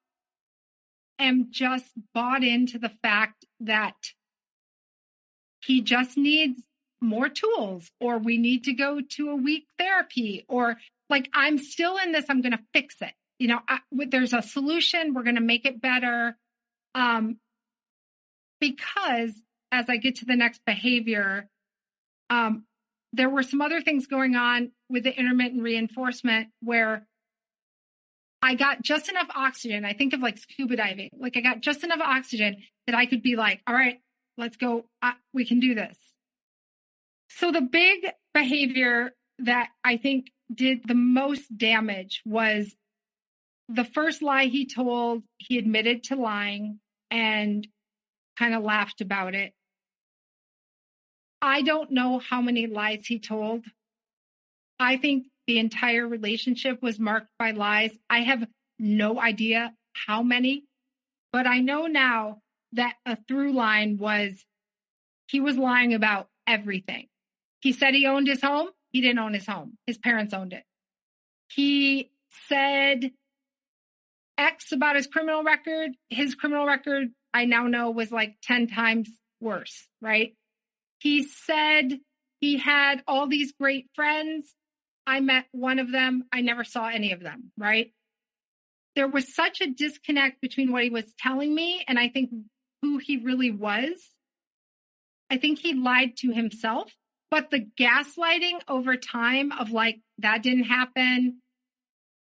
am just bought into the fact that he just needs more tools, or we need to go to a week therapy, or like, I'm still in this, I'm going to fix it. there's a solution. We're going to make it better. Because as I get to the next behavior, there were some other things going on with the intermittent reinforcement where I got just enough oxygen. I think of like scuba diving. Like I got just enough oxygen that I could be like, all right, let's go. We can do this. So the big behavior that I think did the most damage was the first lie he told. He admitted to lying and kind of laughed about it. I don't know how many lies he told. I think the entire relationship was marked by lies. I have no idea how many, but I know now that a through line was he was lying about everything. He said he owned his home. He didn't own his home. His parents owned it. He said X about his criminal record. His criminal record, I now know, was like 10 times worse, right? He said he had all these great friends. I met one of them. I never saw any of them, right? There was such a disconnect between what he was telling me and I think who he really was. I think he lied to himself, but the gaslighting over time of like, that didn't happen.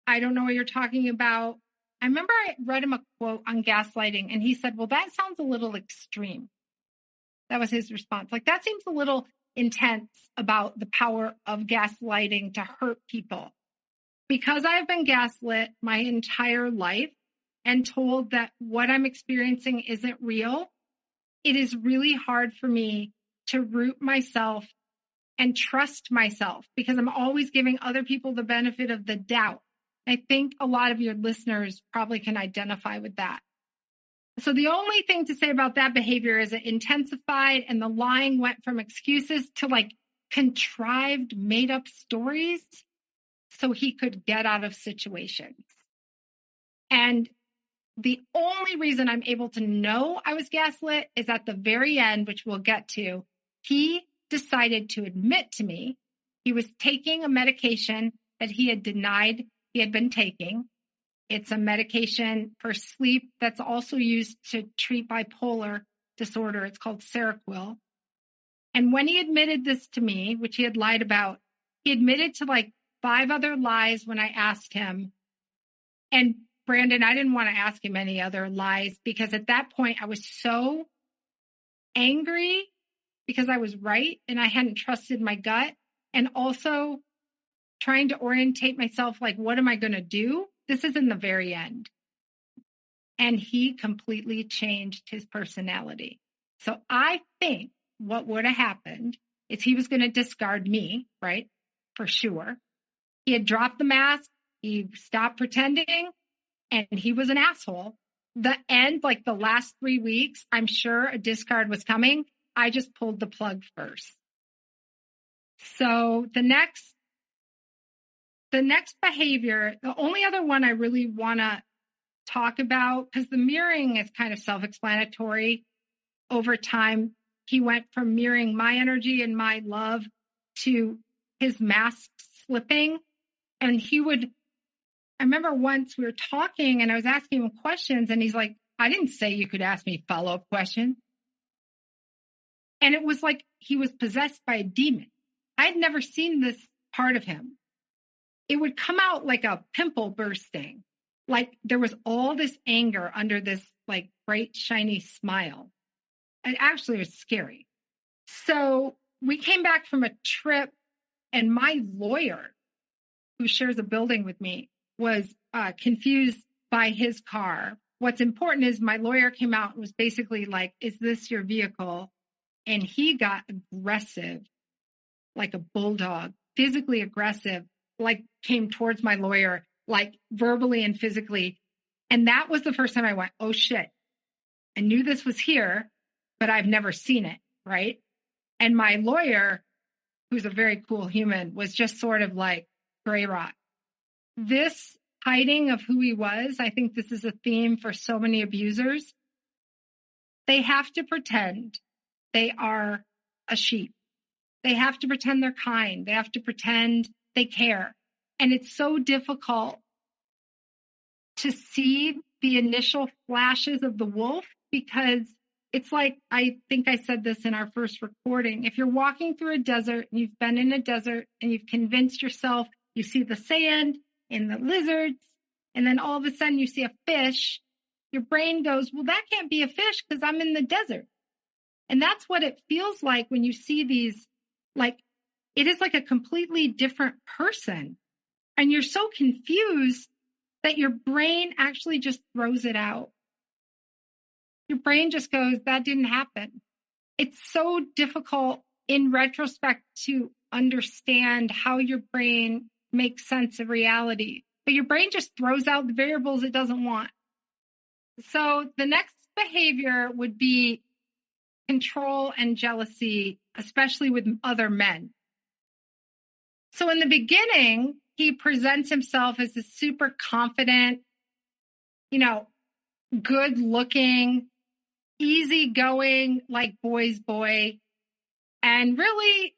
I don't know what you're talking about. I remember I read him a quote on gaslighting and he said, well, that sounds a little extreme. That was his response. Like, that seems a little intense about the power of gaslighting to hurt people. Because I've been gaslit my entire life and told that what I'm experiencing isn't real, it is really hard for me to root myself and trust myself because I'm always giving other people the benefit of the doubt. I think a lot of your listeners probably can identify with that. So the only thing to say about that behavior is it intensified and the lying went from excuses to like contrived, made up stories so he could get out of situations. And the only reason I'm able to know I was gaslit is at the very end, which we'll get to, he decided to admit to me he was taking a medication that he had denied he had been taking. It's a medication for sleep that's also used to treat bipolar disorder. It's called Seroquel. And when he admitted this to me, which he had lied about, he admitted to like 5 other lies when I asked him. And Brandon, I didn't want to ask him any other lies because at that point I was so angry because I was right and I hadn't trusted my gut, and also trying to orientate myself like, what am I going to do? This is in the very end. And he completely changed his personality. So I think what would have happened is he was going to discard me, right? For sure. He had dropped the mask. He stopped pretending and he was an asshole. The end, like the last 3 weeks, I'm sure a discard was coming. I just pulled the plug first. So the next behavior, the only other one I really want to talk about, because the mirroring is kind of self-explanatory. Over time, he went from mirroring my energy and my love to his mask slipping. And I remember once we were talking and I was asking him questions and he's like, I didn't say you could ask me follow-up questions. And it was like he was possessed by a demon. I had never seen this part of him. It would come out like a pimple bursting. Like there was all this anger under this like bright, shiny smile. It actually was scary. So we came back from a trip and my lawyer, who shares a building with me, was confused by his car. What's important is my lawyer came out and was basically like, is this your vehicle? And he got aggressive, like a bulldog, physically aggressive, like came towards my lawyer, like verbally and physically. And that was the first time I went, oh shit, I knew this was here, but I've never seen it, right? And my lawyer, who's a very cool human, was just sort of like gray rock. This hiding of who he was, I think this is a theme for so many abusers. They have to pretend they are a sheep. They have to pretend they're kind. They have to pretend they care. And it's so difficult to see the initial flashes of the wolf, because it's like, I think I said this in our first recording. If you're walking through a desert and you've been in a desert and you've convinced yourself you see the sand and the lizards, and then all of a sudden you see a fish, your brain goes, well, that can't be a fish because I'm in the desert. And that's what it feels like when you see these, like, it is like a completely different person. And you're so confused that your brain actually just throws it out. Your brain just goes, that didn't happen. It's so difficult in retrospect to understand how your brain makes sense of reality. But your brain just throws out the variables it doesn't want. So the next behavior would be control and jealousy, especially with other men. So in the beginning, he presents himself as a super confident, good looking, easygoing, like boy's boy, and really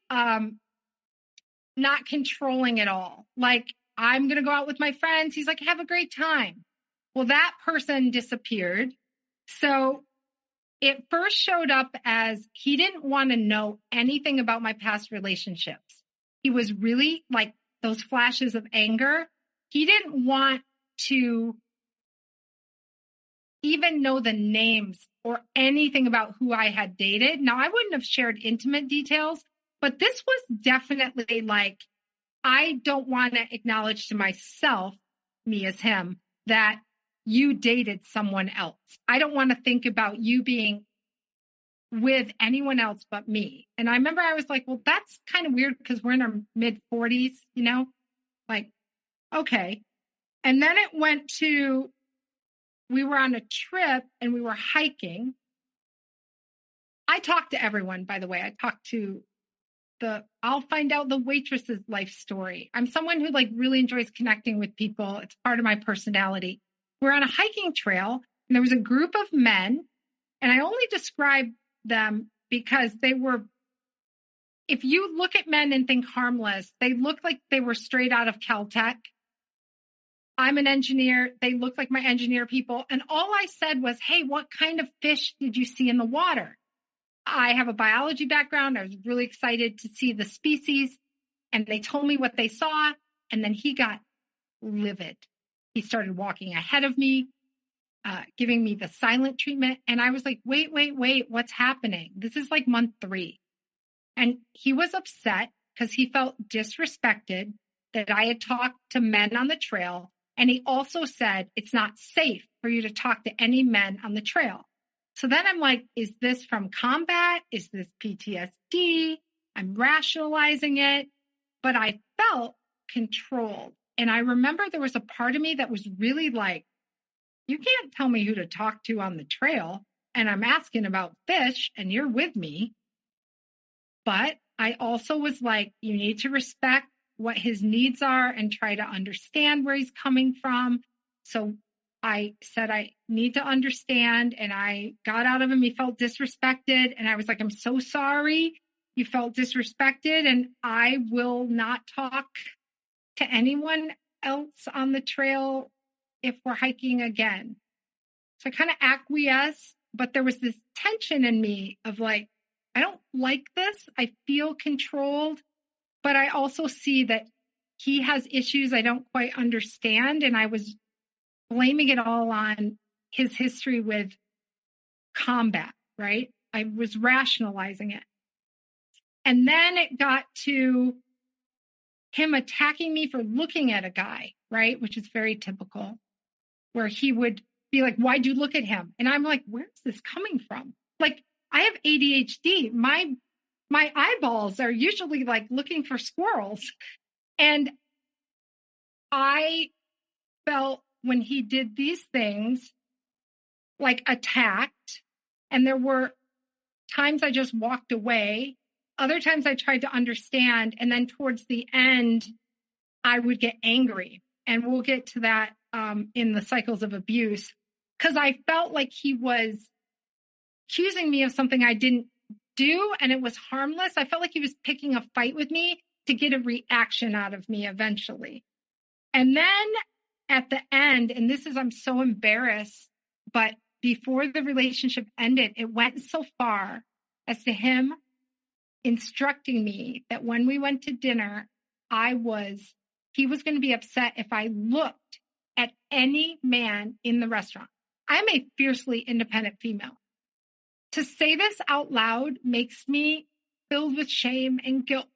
not controlling at all. Like, I'm going to go out with my friends. He's like, have a great time. Well, that person disappeared. So it first showed up as he didn't want to know anything about my past relationships. He was really like those flashes of anger. He didn't want to even know the names or anything about who I had dated. Now, I wouldn't have shared intimate details, but this was definitely like, I don't want to acknowledge to myself, me as him, that you dated someone else. I don't want to think about you being with anyone else but me. And I remember I was like, well, that's kind of weird because we're in our mid 40s, like, okay. And then it went to, we were on a trip and we were hiking. I talked to everyone, by the way. I talked to I'll find out the waitress's life story. I'm someone who really enjoys connecting with people. It's part of my personality. We're on a hiking trail and there was a group of men, and I only described them because they were, if you look at men and think harmless, they look like they were straight out of Caltech. I'm an engineer. They look like my engineer people. And all I said was, hey, what kind of fish did you see in the water? I have a biology background. I was really excited to see the species. And they told me what they saw. And then he got livid. He started walking ahead of me, giving me the silent treatment. And I was like, wait, what's happening? This is like month 3. And he was upset because he felt disrespected that I had talked to men on the trail. And he also said, it's not safe for you to talk to any men on the trail. So then I'm like, is this from combat? Is this PTSD? I'm rationalizing it, but I felt controlled. And I remember there was a part of me that was really like, you can't tell me who to talk to on the trail. And I'm asking about fish and you're with me. But I also was like, you need to respect what his needs are and try to understand where he's coming from. So I said, I need to understand. And I got out of him. He felt disrespected. And I was like, I'm so sorry. You felt disrespected. And I will not talk to anyone else on the trail if we're hiking again. So I kind of acquiesced, but there was this tension in me of like, I don't like this. I feel controlled, but I also see that he has issues I don't quite understand. And I was blaming it all on his history with combat, right? I was rationalizing it. And then it got to him attacking me for looking at a guy, right? Which is very typical, where he would be like, why'd you look at him? And I'm like, where's this coming from? Like, I have ADHD. My eyeballs are usually like looking for squirrels. And I felt when he did these things, like attacked. And there were times I just walked away. Other times I tried to understand. And then towards the end, I would get angry. And we'll get to that in the cycles of abuse. Because I felt like he was accusing me of something I didn't do. And it was harmless. I felt like he was picking a fight with me to get a reaction out of me eventually. And then at the end, and I'm so embarrassed, but before the relationship ended, it went so far as to him instructing me that when we went to dinner, he was going to be upset if I looked at any man in the restaurant. I'm a fiercely independent female. To say this out loud makes me filled with shame and guilt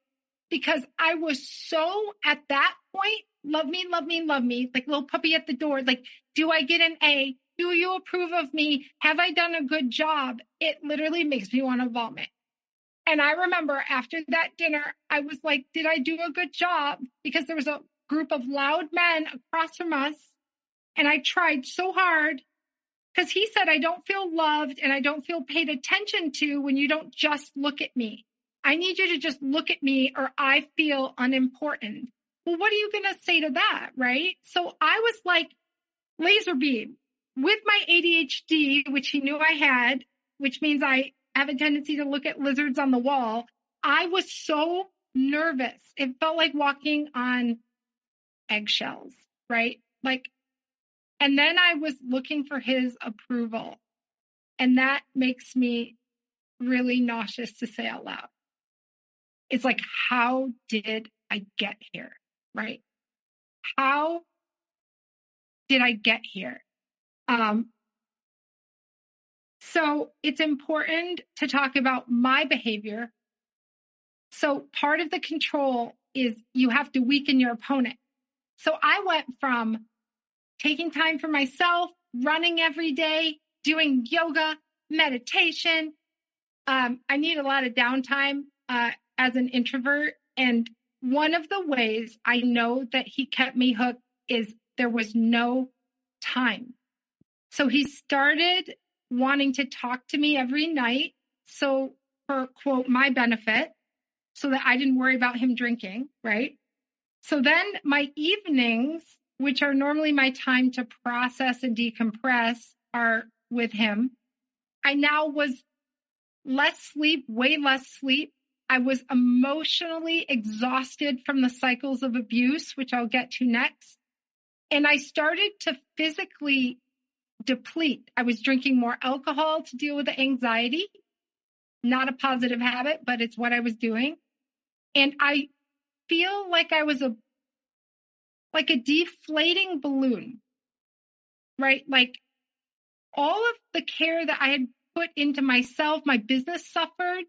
because I was so at that point, love me, love me, love me, like little puppy at the door. Like, do I get an A? Do you approve of me? Have I done a good job? It literally makes me want to vomit. And I remember after that dinner, I was like, did I do a good job? Because there was a group of loud men across from us. And I tried so hard because he said, I don't feel loved and I don't feel paid attention to when you don't just look at me. I need you to just look at me or I feel unimportant. Well, what are you going to say to that, right? So I was like laser beam with my ADHD, which he knew I had, which means I have a tendency to look at lizards on the wall. I was so nervous. It felt like walking on eggshells, right? And then I was looking for his approval. And that makes me really nauseous to say out loud. It's like, how did I get here, right? How did I get here? So it's important to talk about my behavior. So part of the control is you have to weaken your opponent. So I went from taking time for myself, running every day, doing yoga, meditation. I need a lot of downtime as an introvert. And one of the ways I know that he kept me hooked is there was no time. So he started wanting to talk to me every night. So for, quote, my benefit, so that I didn't worry about him drinking, right? So then my evenings, which are normally my time to process and decompress, are with him. I now was less sleep, way less sleep. I was emotionally exhausted from the cycles of abuse, which I'll get to next. And I started to physically deplete. I was drinking more alcohol to deal with the anxiety. Not a positive habit, but it's what I was doing. And I feel like I was a deflating balloon, right? Like all of the care that I had put into myself, my business suffered.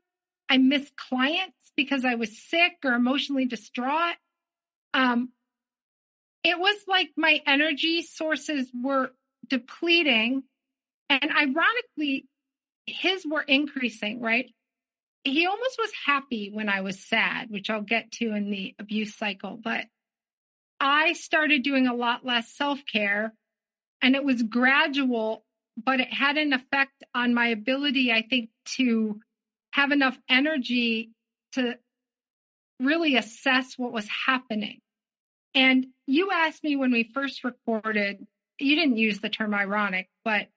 I missed clients because I was sick or emotionally distraught. It was like my energy sources were depleting, and ironically, his were increasing, right? He almost was happy when I was sad, which I'll get to in the abuse cycle, but I started doing a lot less self-care, and it was gradual, but it had an effect on my ability, I think, to have enough energy to really assess what was happening. And you asked me when we first recorded, you didn't use the term ironic, but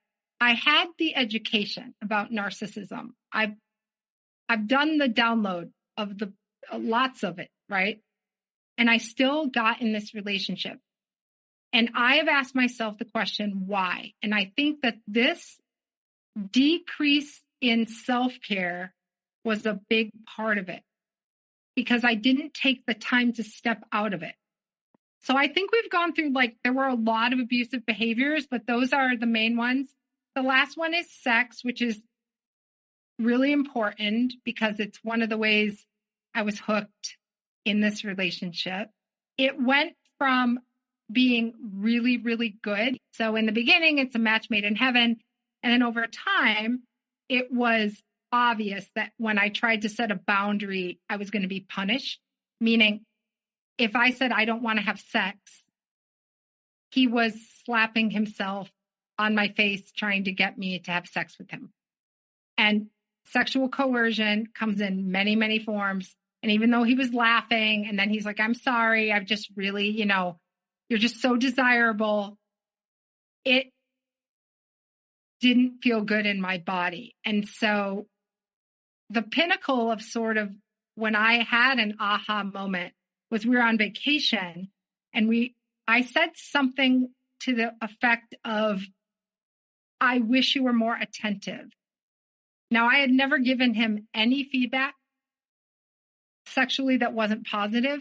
I had the education about narcissism. I've done the download of the lots of it, right? And I still got in this relationship. And I have asked myself the question, why? And I think that this decrease in self-care was a big part of it because I didn't take the time to step out of it. So I think we've gone through, there were a lot of abusive behaviors, but those are the main ones. The last one is sex, which is really important because it's one of the ways I was hooked in this relationship. It went from being really, really good. So in the beginning, it's a match made in heaven. And then over time, it was obvious that when I tried to set a boundary, I was going to be punished. Meaning, if I said I don't want to have sex, he was slapping himself on my face trying to get me to have sex with him. And sexual coercion comes in many, many forms. And even though he was laughing and then he's like, I'm sorry, I've just really, you're just so desirable. It didn't feel good in my body. And so the pinnacle of sort of when I had an aha moment was we were on vacation and we I said something to the effect of, I wish you were more attentive. Now, I had never given him any feedback sexually that wasn't positive.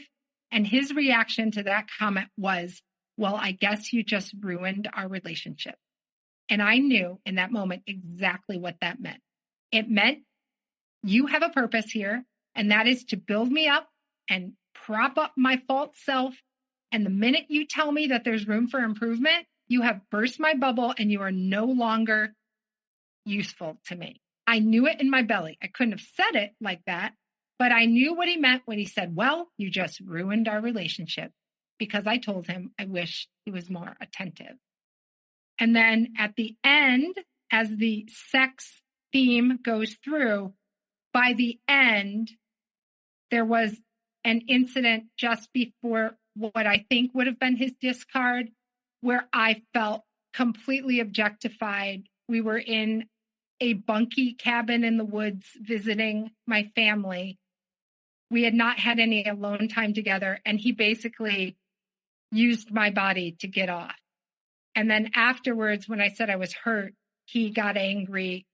And his reaction to that comment was, well, I guess you just ruined our relationship. And I knew in that moment exactly what that meant. It meant you have a purpose here, and that is to build me up and prop up my false self. And the minute you tell me that there's room for improvement, you have burst my bubble and you are no longer useful to me. I knew it in my belly. I couldn't have said it like that, but I knew what he meant when he said, well, you just ruined our relationship, because I told him I wish he was more attentive. And then at the end, as the sex theme goes through, by the end, there was an incident just before what I think would have been his discard, where I felt completely objectified. We were in a bunkie cabin in the woods visiting my family. We had not had any alone time together, and he basically used my body to get off. And then afterwards, when I said I was hurt, he got angry,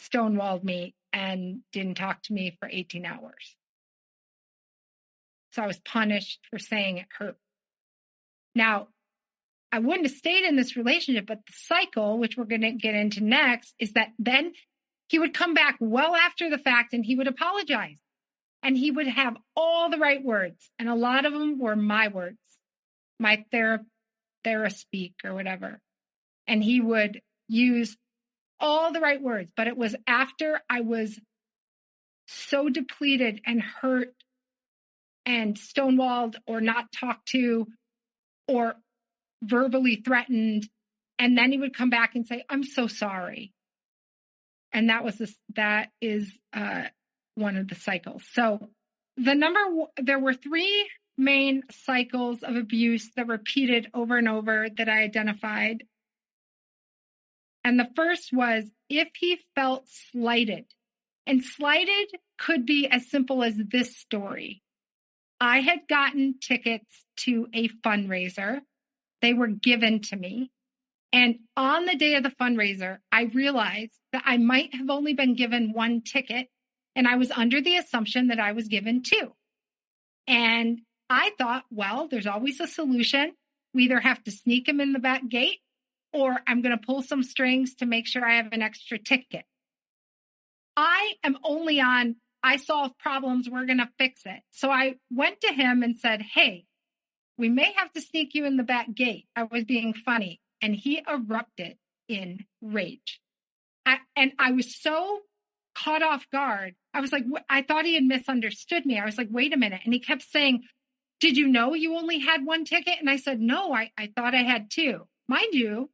stonewalled me, and didn't talk to me for 18 hours. So I was punished for saying it hurt. Now, I wouldn't have stayed in this relationship, but the cycle, which we're going to get into next, is that then he would come back well after the fact and he would apologize. And he would have all the right words. And a lot of them were my words, my therapist speak or whatever. And he would use all the right words. But it was after I was so depleted and hurt and stonewalled or not talked to or verbally threatened. And then he would come back and say, I'm so sorry. And that is one of the cycles. So there were 3 main cycles of abuse that repeated over and over that I identified. And the first was if he felt slighted. And slighted could be as simple as this story. I had gotten tickets to a fundraiser. They were given to me. And on the day of the fundraiser, I realized that I might have only been given 1 ticket, and I was under the assumption that I was given 2. And I thought, well, there's always a solution. We either have to sneak him in the back gate, or I'm going to pull some strings to make sure I have an extra ticket. I solve problems, we're going to fix it. So I went to him and said, hey, we may have to sneak you in the back gate. I was being funny. And he erupted in rage. I was so caught off guard. I was like, I thought he had misunderstood me. I was like, wait a minute. And he kept saying, did you know you only had 1 ticket? And I said, no, I thought I had 2. Mind you,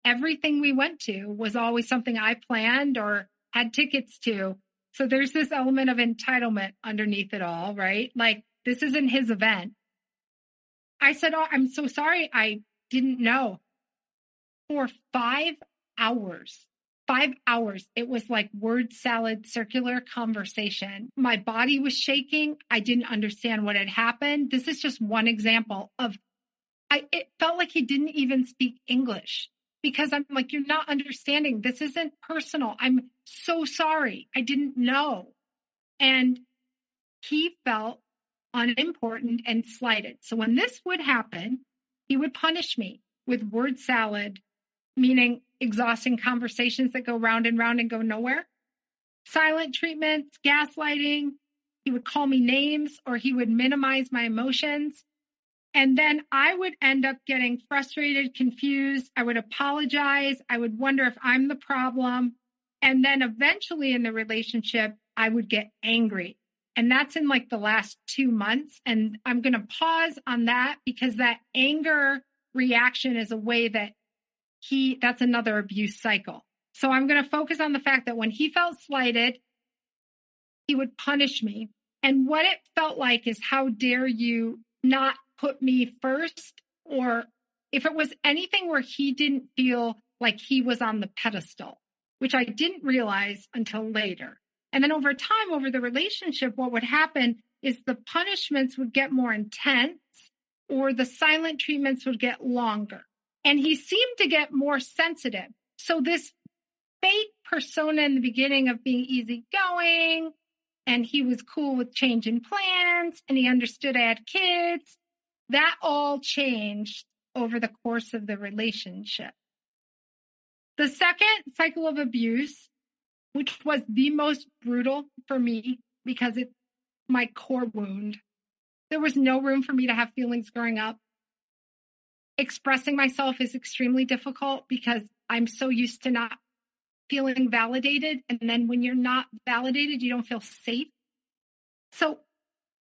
everything we went to was always something I planned or had tickets to. So there's this element of entitlement underneath it all, right? Like, this isn't his event. I said, oh, I'm so sorry. I didn't know. For 5 hours, it was like word salad, circular conversation. My body was shaking. I didn't understand what had happened. This is just one example of, it felt like he didn't even speak English, because I'm like, you're not understanding. This isn't personal. I'm so sorry. I didn't know. And he felt unimportant and slighted. So when this would happen, he would punish me with word salad, meaning exhausting conversations that go round and round and go nowhere. Silent treatments, gaslighting. He would call me names, or he would minimize my emotions. And then I would end up getting frustrated, confused. I would apologize. I would wonder if I'm the problem. And then eventually in the relationship, I would get angry. And that's in like the last 2 months. And I'm going to pause on that, because that anger reaction is a way that that's another abuse cycle. So I'm going to focus on the fact that when he felt slighted, he would punish me. And what it felt like is, how dare you not put me first? Or if it was anything where he didn't feel like he was on the pedestal, which I didn't realize until later. And then over time, over the relationship, what would happen is the punishments would get more intense, or the silent treatments would get longer. And he seemed to get more sensitive. So this fake persona in the beginning of being easygoing, and he was cool with changing plans, and he understood I had kids, that all changed over the course of the relationship. The second cycle of abuse, which was the most brutal for me because it's my core wound. There was no room for me to have feelings growing up. Expressing myself is extremely difficult because I'm so used to not feeling validated. And then when you're not validated, you don't feel safe. So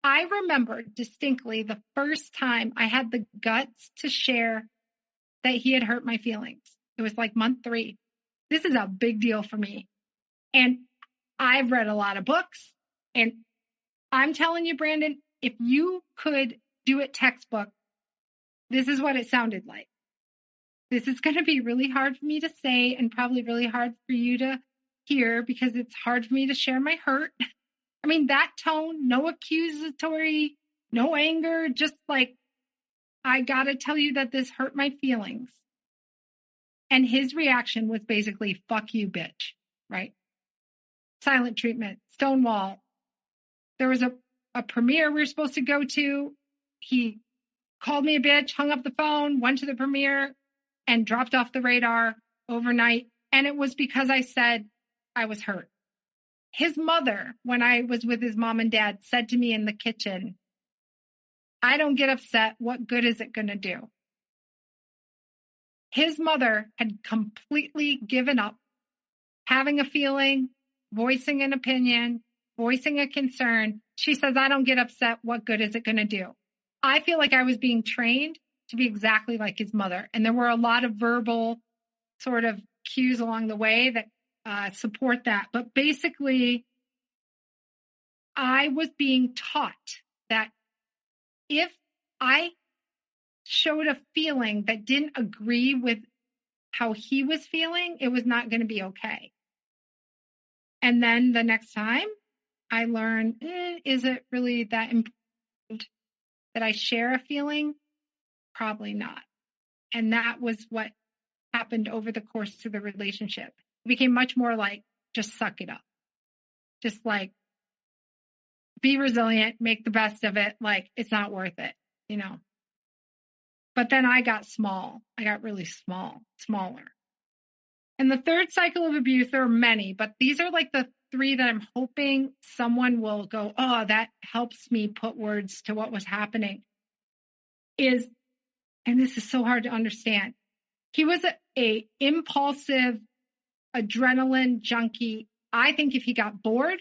I remember distinctly the first time I had the guts to share that he had hurt my feelings. It was like month 3. This is a big deal for me. And I've read a lot of books. And I'm telling you, Brandon, if you could do it textbook, this is what it sounded like. This is going to be really hard for me to say and probably really hard for you to hear because it's hard for me to share my hurt. I mean, that tone, no accusatory, no anger, just like, I got to tell you that this hurt my feelings. And his reaction was basically, fuck you, bitch, right? Silent treatment, stonewall. There was a premiere we were supposed to go to. He called me a bitch, hung up the phone, went to the premiere, and dropped off the radar overnight. And it was because I said I was hurt. His mother, when I was with his mom and dad, said to me in the kitchen, I don't get upset. What good is it going to do? His mother had completely given up having a feeling, voicing an opinion, voicing a concern. She says, I don't get upset. What good is it going to do? I feel like I was being trained to be exactly like his mother. And there were a lot of verbal sort of cues along the way that support that. But basically, I was being taught that if I showed a feeling that didn't agree with how he was feeling, it was not going to be okay. And then the next time I learned, is it really that important that I share a feeling? Probably not. And that was what happened over the course of the relationship. It became much more like, just suck it up. Just like, be resilient, make the best of it. Like, it's not worth it, you know. But then I got small. I got really smaller. And the third cycle of abuse, there are many, but these are like the 3 that I'm hoping someone will go, oh, that helps me put words to what was happening. And this is so hard to understand. He was a impulsive adrenaline junkie. I think if he got bored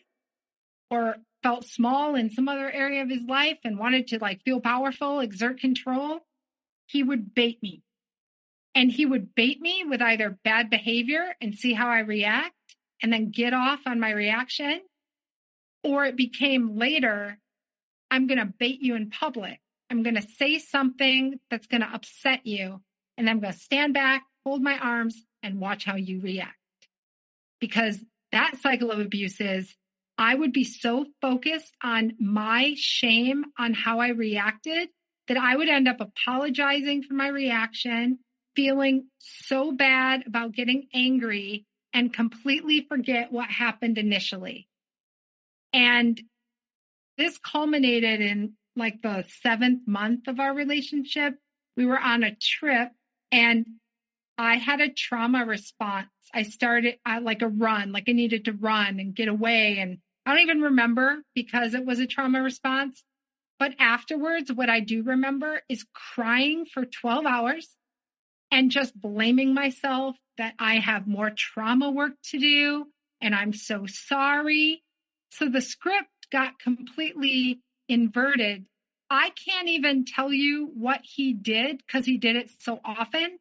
or felt small in some other area of his life and wanted to like feel powerful, exert control, he would bait me. And he would bait me with either bad behavior and see how I react and then get off on my reaction. Or it became later, I'm going to bait you in public. I'm going to say something that's going to upset you. And I'm going to stand back, hold my arms, and watch how you react. Because that cycle of abuse is, I would be so focused on my shame on how I reacted that I would end up apologizing for my reaction, feeling so bad about getting angry, and completely forget what happened initially. And this culminated in like the 7th month of our relationship. We were on a trip and I had a trauma response. I started like a run, like I needed to run and get away. And I don't even remember because it was a trauma response. But afterwards, what I do remember is crying for 12 hours and just blaming myself that I have more trauma work to do. And I'm so sorry. So the script got completely inverted. I can't even tell you what he did because he did it so often,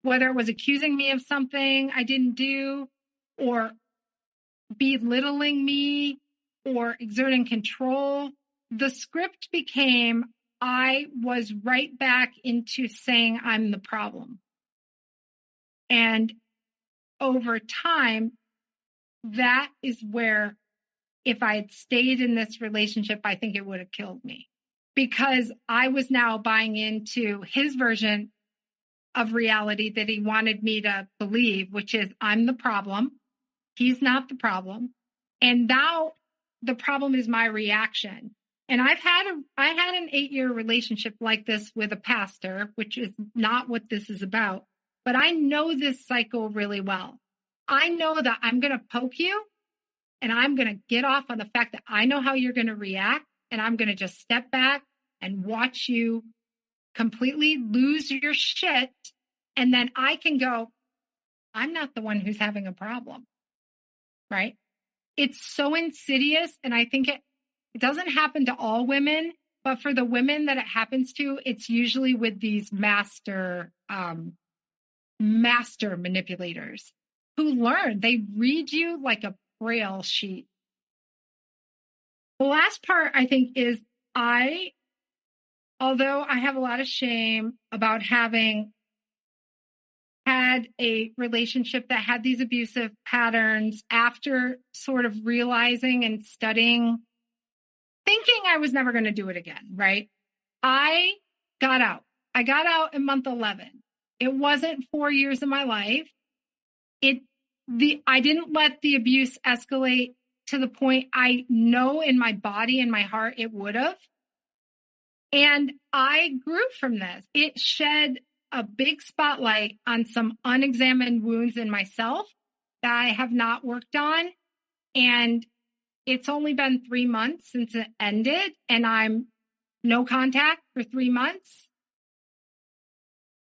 whether it was accusing me of something I didn't do or belittling me or exerting control. The script became, I was right back into saying I'm the problem. And over time, that is where, if I had stayed in this relationship, I think it would have killed me. because I was now buying into his version of reality that he wanted me to believe, which is I'm the problem. He's not the problem. And now the problem is my reaction. And I had an 8-year relationship like this with a pastor, which is not what this is about. But I know this cycle really well. I know that I'm going to poke you and I'm going to get off on the fact that I know how you're going to react. And I'm going to just step back and watch you completely lose your shit. And then I can go, I'm not the one who's having a problem. Right? It's so insidious. And I think it doesn't happen to all women, but for the women that it happens to, it's usually with these master manipulators who learn. They read you like a braille sheet. The last part, I think, is although I have a lot of shame about having had a relationship that had these abusive patterns, after sort of realizing and studying, thinking I was never going to do it again, right? I got out. I got out in month 11. It wasn't 4 years of my life. I didn't let the abuse escalate to the point I know in my body and my heart it would have. And I grew from this. It shed a big spotlight on some unexamined wounds in myself that I have not worked on. And it's only been 3 months since it ended, and I'm no contact for 3 months.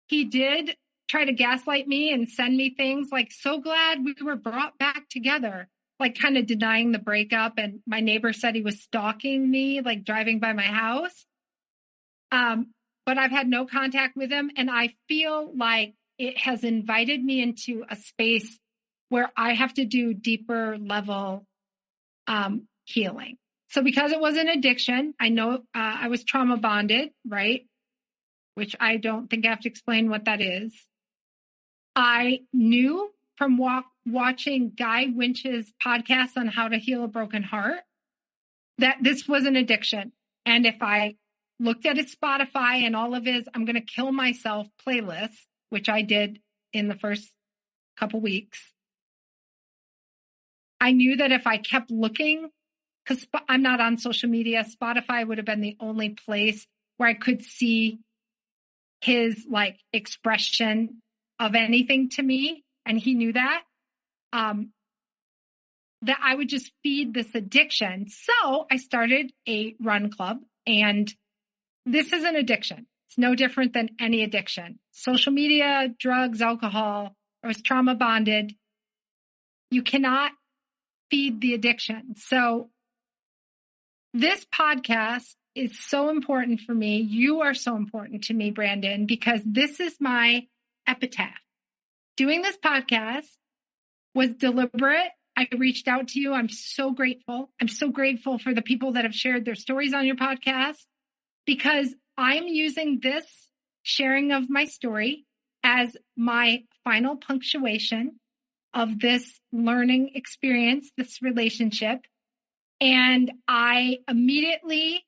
He did try to gaslight me and send me things like, so glad we were brought back together, like kind of denying the breakup. And my neighbor said he was stalking me, like driving by my house. But I've had no contact with him. And I feel like it has invited me into a space where I have to do deeper level healing. So because it was an addiction, I know I was trauma bonded, right? Which I don't think I have to explain what that is. I knew from watching Guy Winch's podcast on how to heal a broken heart that this was an addiction. And if I looked at his Spotify and all of his I'm going to kill myself playlists, which I did in the first couple weeks, I knew that if I kept looking, because I'm not on social media, Spotify would have been the only place where I could see his like expression of anything to me. And he knew that, that I would just feed this addiction. So I started a run club, and this is an addiction. It's no different than any addiction. Social media, drugs, alcohol. I was trauma bonded. You cannot feed the addiction. So this podcast is so important for me. You are so important to me, Brandon, because this is my epitaph. Doing this podcast was deliberate. I reached out to you. I'm so grateful. I'm so grateful for the people that have shared their stories on your podcast, because I'm using this sharing of my story as my final punctuation of this learning experience, this relationship. And I immediately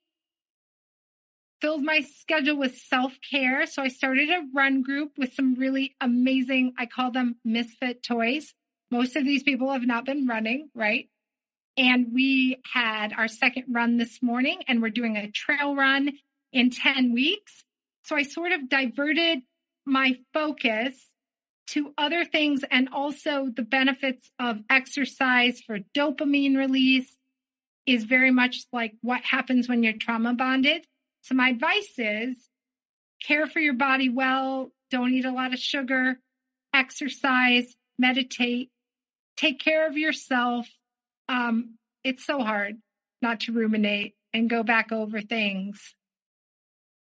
filled my schedule with self-care. So I started a run group with some really amazing, I call them misfit toys. Most of these people have not been running, right? And we had our second run this morning, and we're doing a trail run in 10 weeks. So I sort of diverted my focus to other things, and also the benefits of exercise for dopamine release is very much like what happens when you're trauma bonded. So my advice is care for your body well, don't eat a lot of sugar, exercise, meditate, take care of yourself. It's so hard not to ruminate and go back over things.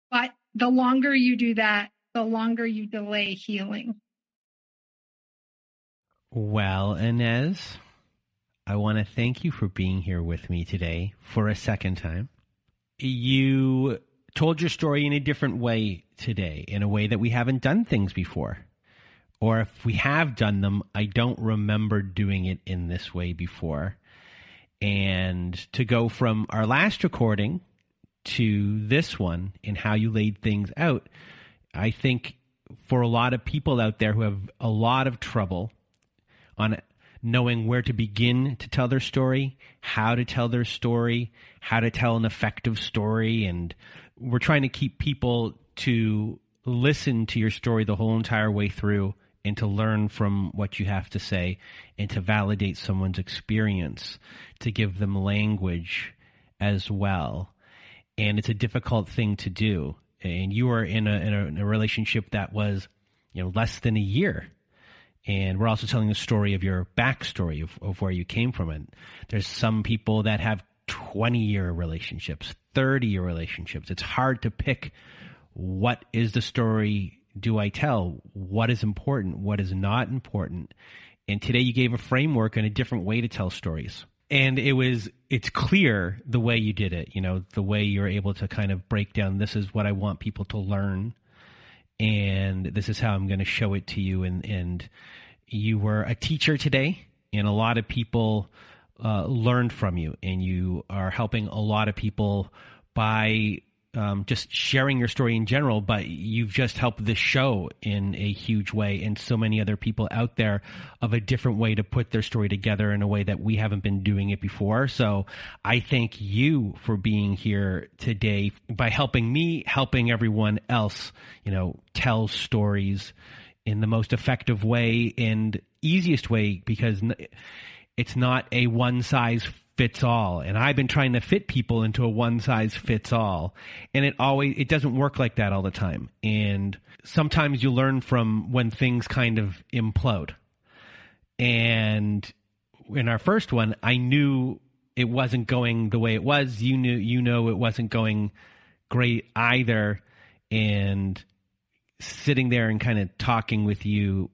But the longer you do that, the longer you delay healing. Well, Inez, I want to thank you for being here with me today for a second time. You told your story in a different way today, in a way that we haven't done things before. Or if we have done them, I don't remember doing it in this way before. And to go from our last recording to this one and how you laid things out, I think for a lot of people out there who have a lot of trouble on knowing where to begin to tell their story, how to tell their story, how to tell an effective story. And we're trying to keep people to listen to your story the whole entire way through and to learn from what you have to say and to validate someone's experience, to give them language as well. And it's a difficult thing to do. And you were in a relationship that was, less than a year. And we're also telling the story of your backstory of where you came from. And there's some people that have 20-year relationships, 30-year relationships. It's hard to pick what is the story do I tell? What is important? What is not important? And today you gave a framework and a different way to tell stories. And it's clear the way you did it, the way you're able to kind of break down, this is what I want people to learn. And this is how I'm going to show it to you. And you were a teacher today, and a lot of people learned from you, and you are helping a lot of people by just sharing your story in general, but you've just helped the show in a huge way, and so many other people out there of a different way to put their story together in a way that we haven't been doing it before. So I thank you for being here today by helping me, helping everyone else, tell stories in the most effective way and easiest way, because it's not a one size fits all. And I've been trying to fit people into a one size fits all. And it doesn't work like that all the time. And sometimes you learn from when things kind of implode. And in our first one, I knew it wasn't going the way it was. You know it wasn't going great either. And sitting there and kind of talking with you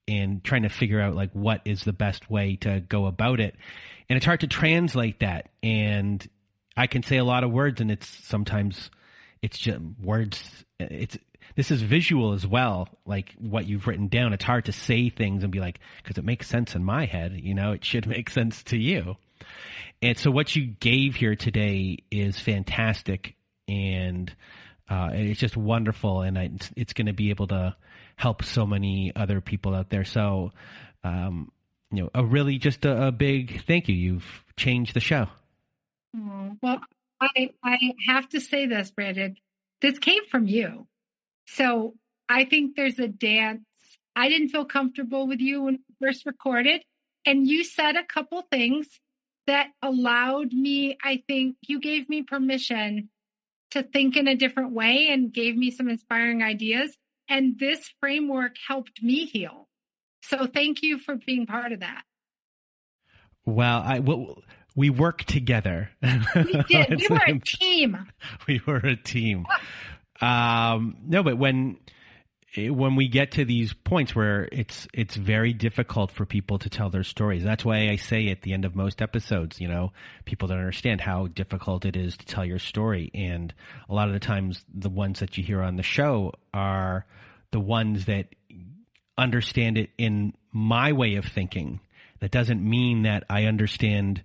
and trying to figure out like what is the best way to go about it. And it's hard to translate that. And I can say a lot of words, and sometimes it's just words. This is visual as well, like what you've written down. It's hard to say things and be like, because it makes sense in my head, it should make sense to you. And so what you gave here today is fantastic, and it's just wonderful. And it's going to be able to help so many other people out there. So, a big thank you. You've changed the show. Well, I have to say this, Brandon. This came from you. So I think there's a dance. I didn't feel comfortable with you when we first recorded. And you said a couple things that allowed me, I think you gave me permission to think in a different way and gave me some inspiring ideas. And this framework helped me heal. So thank you for being part of that. Well, we work together. We did. We were a team. We were a team. No, but when we get to these points where it's very difficult for people to tell their stories. That's why I say at the end of most episodes, people don't understand how difficult it is to tell your story. And a lot of the times the ones that you hear on the show are the ones that understand it in my way of thinking. That doesn't mean that I understand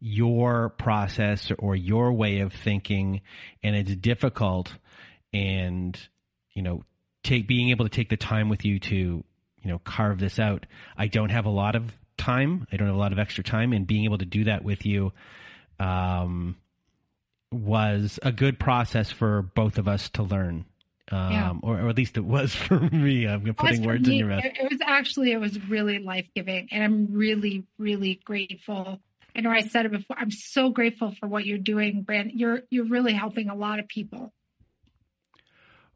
your process or your way of thinking, and it's difficult. And, being able to take the time with you to, carve this out. I don't have a lot of time. I don't have a lot of extra time, and being able to do that with you was a good process for both of us to learn. Or at least it was for me. I'm putting words in your mouth. It was really life-giving, and I'm really, really grateful. I know I said it before. I'm so grateful for what you're doing, Brandon. You're really helping a lot of people.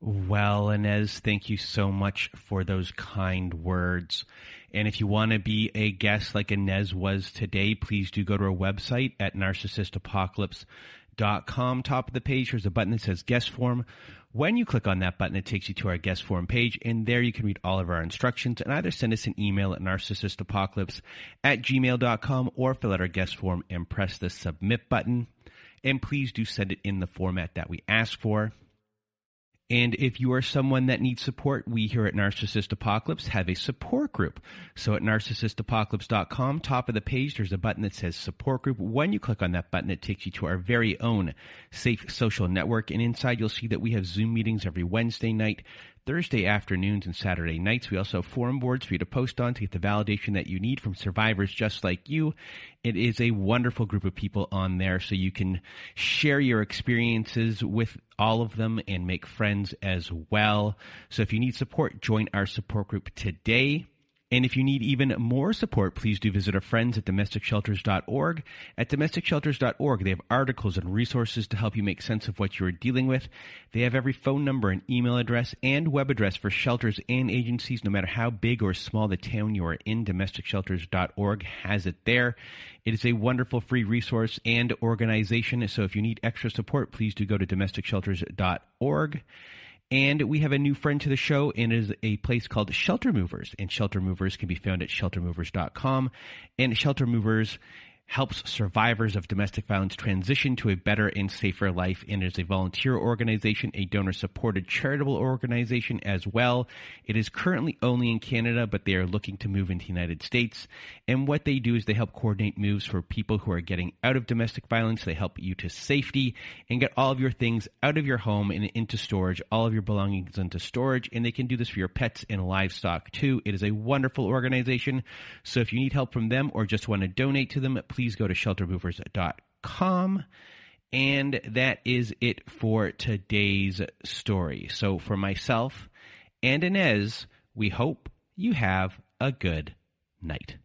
Well, Inez, thank you so much for those kind words. And if you want to be a guest like Inez was today, please do go to our website at narcissistapocalypse.com. Top of the page, there's a button that says guest form. When you click on that button, it takes you to our guest form page, and there you can read all of our instructions and either send us an email at narcissistapocalypse@gmail.com or fill out our guest form and press the submit button. And please do send it in the format that we ask for. And if you are someone that needs support, we here at Narcissist Apocalypse have a support group. So at narcissistapocalypse.com, top of the page, there's a button that says support group. When you click on that button, it takes you to our very own safe social network. And inside, you'll see that we have Zoom meetings every Wednesday night, Thursday afternoons, and Saturday nights. We also have forum boards for you to post on to get the validation that you need from survivors just like you. It is a wonderful group of people on there, so you can share your experiences with all of them and make friends as well. So if you need support, join our support group today. And if you need even more support, please do visit our friends at domesticshelters.org. At domesticshelters.org, they have articles and resources to help you make sense of what you are dealing with. They have every phone number and email address and web address for shelters and agencies, no matter how big or small the town you are in. Domesticshelters.org has it there. It is a wonderful free resource and organization. So if you need extra support, please do go to domesticshelters.org. And we have a new friend to the show, and it is a place called Shelter Movers. And Shelter Movers can be found at sheltermovers.com. And Shelter Movers helps survivors of domestic violence transition to a better and safer life. And it is a volunteer organization, a donor-supported charitable organization as well. It is currently only in Canada, but they are looking to move into the United States. And what they do is they help coordinate moves for people who are getting out of domestic violence. They help you to safety and get all of your things out of your home and into storage, all of your belongings into storage. And they can do this for your pets and livestock too. It is a wonderful organization. So if you need help from them or just want to donate to them, please go to sheltermovers.com. And that is it for today's story. So for myself and Inez, we hope you have a good night.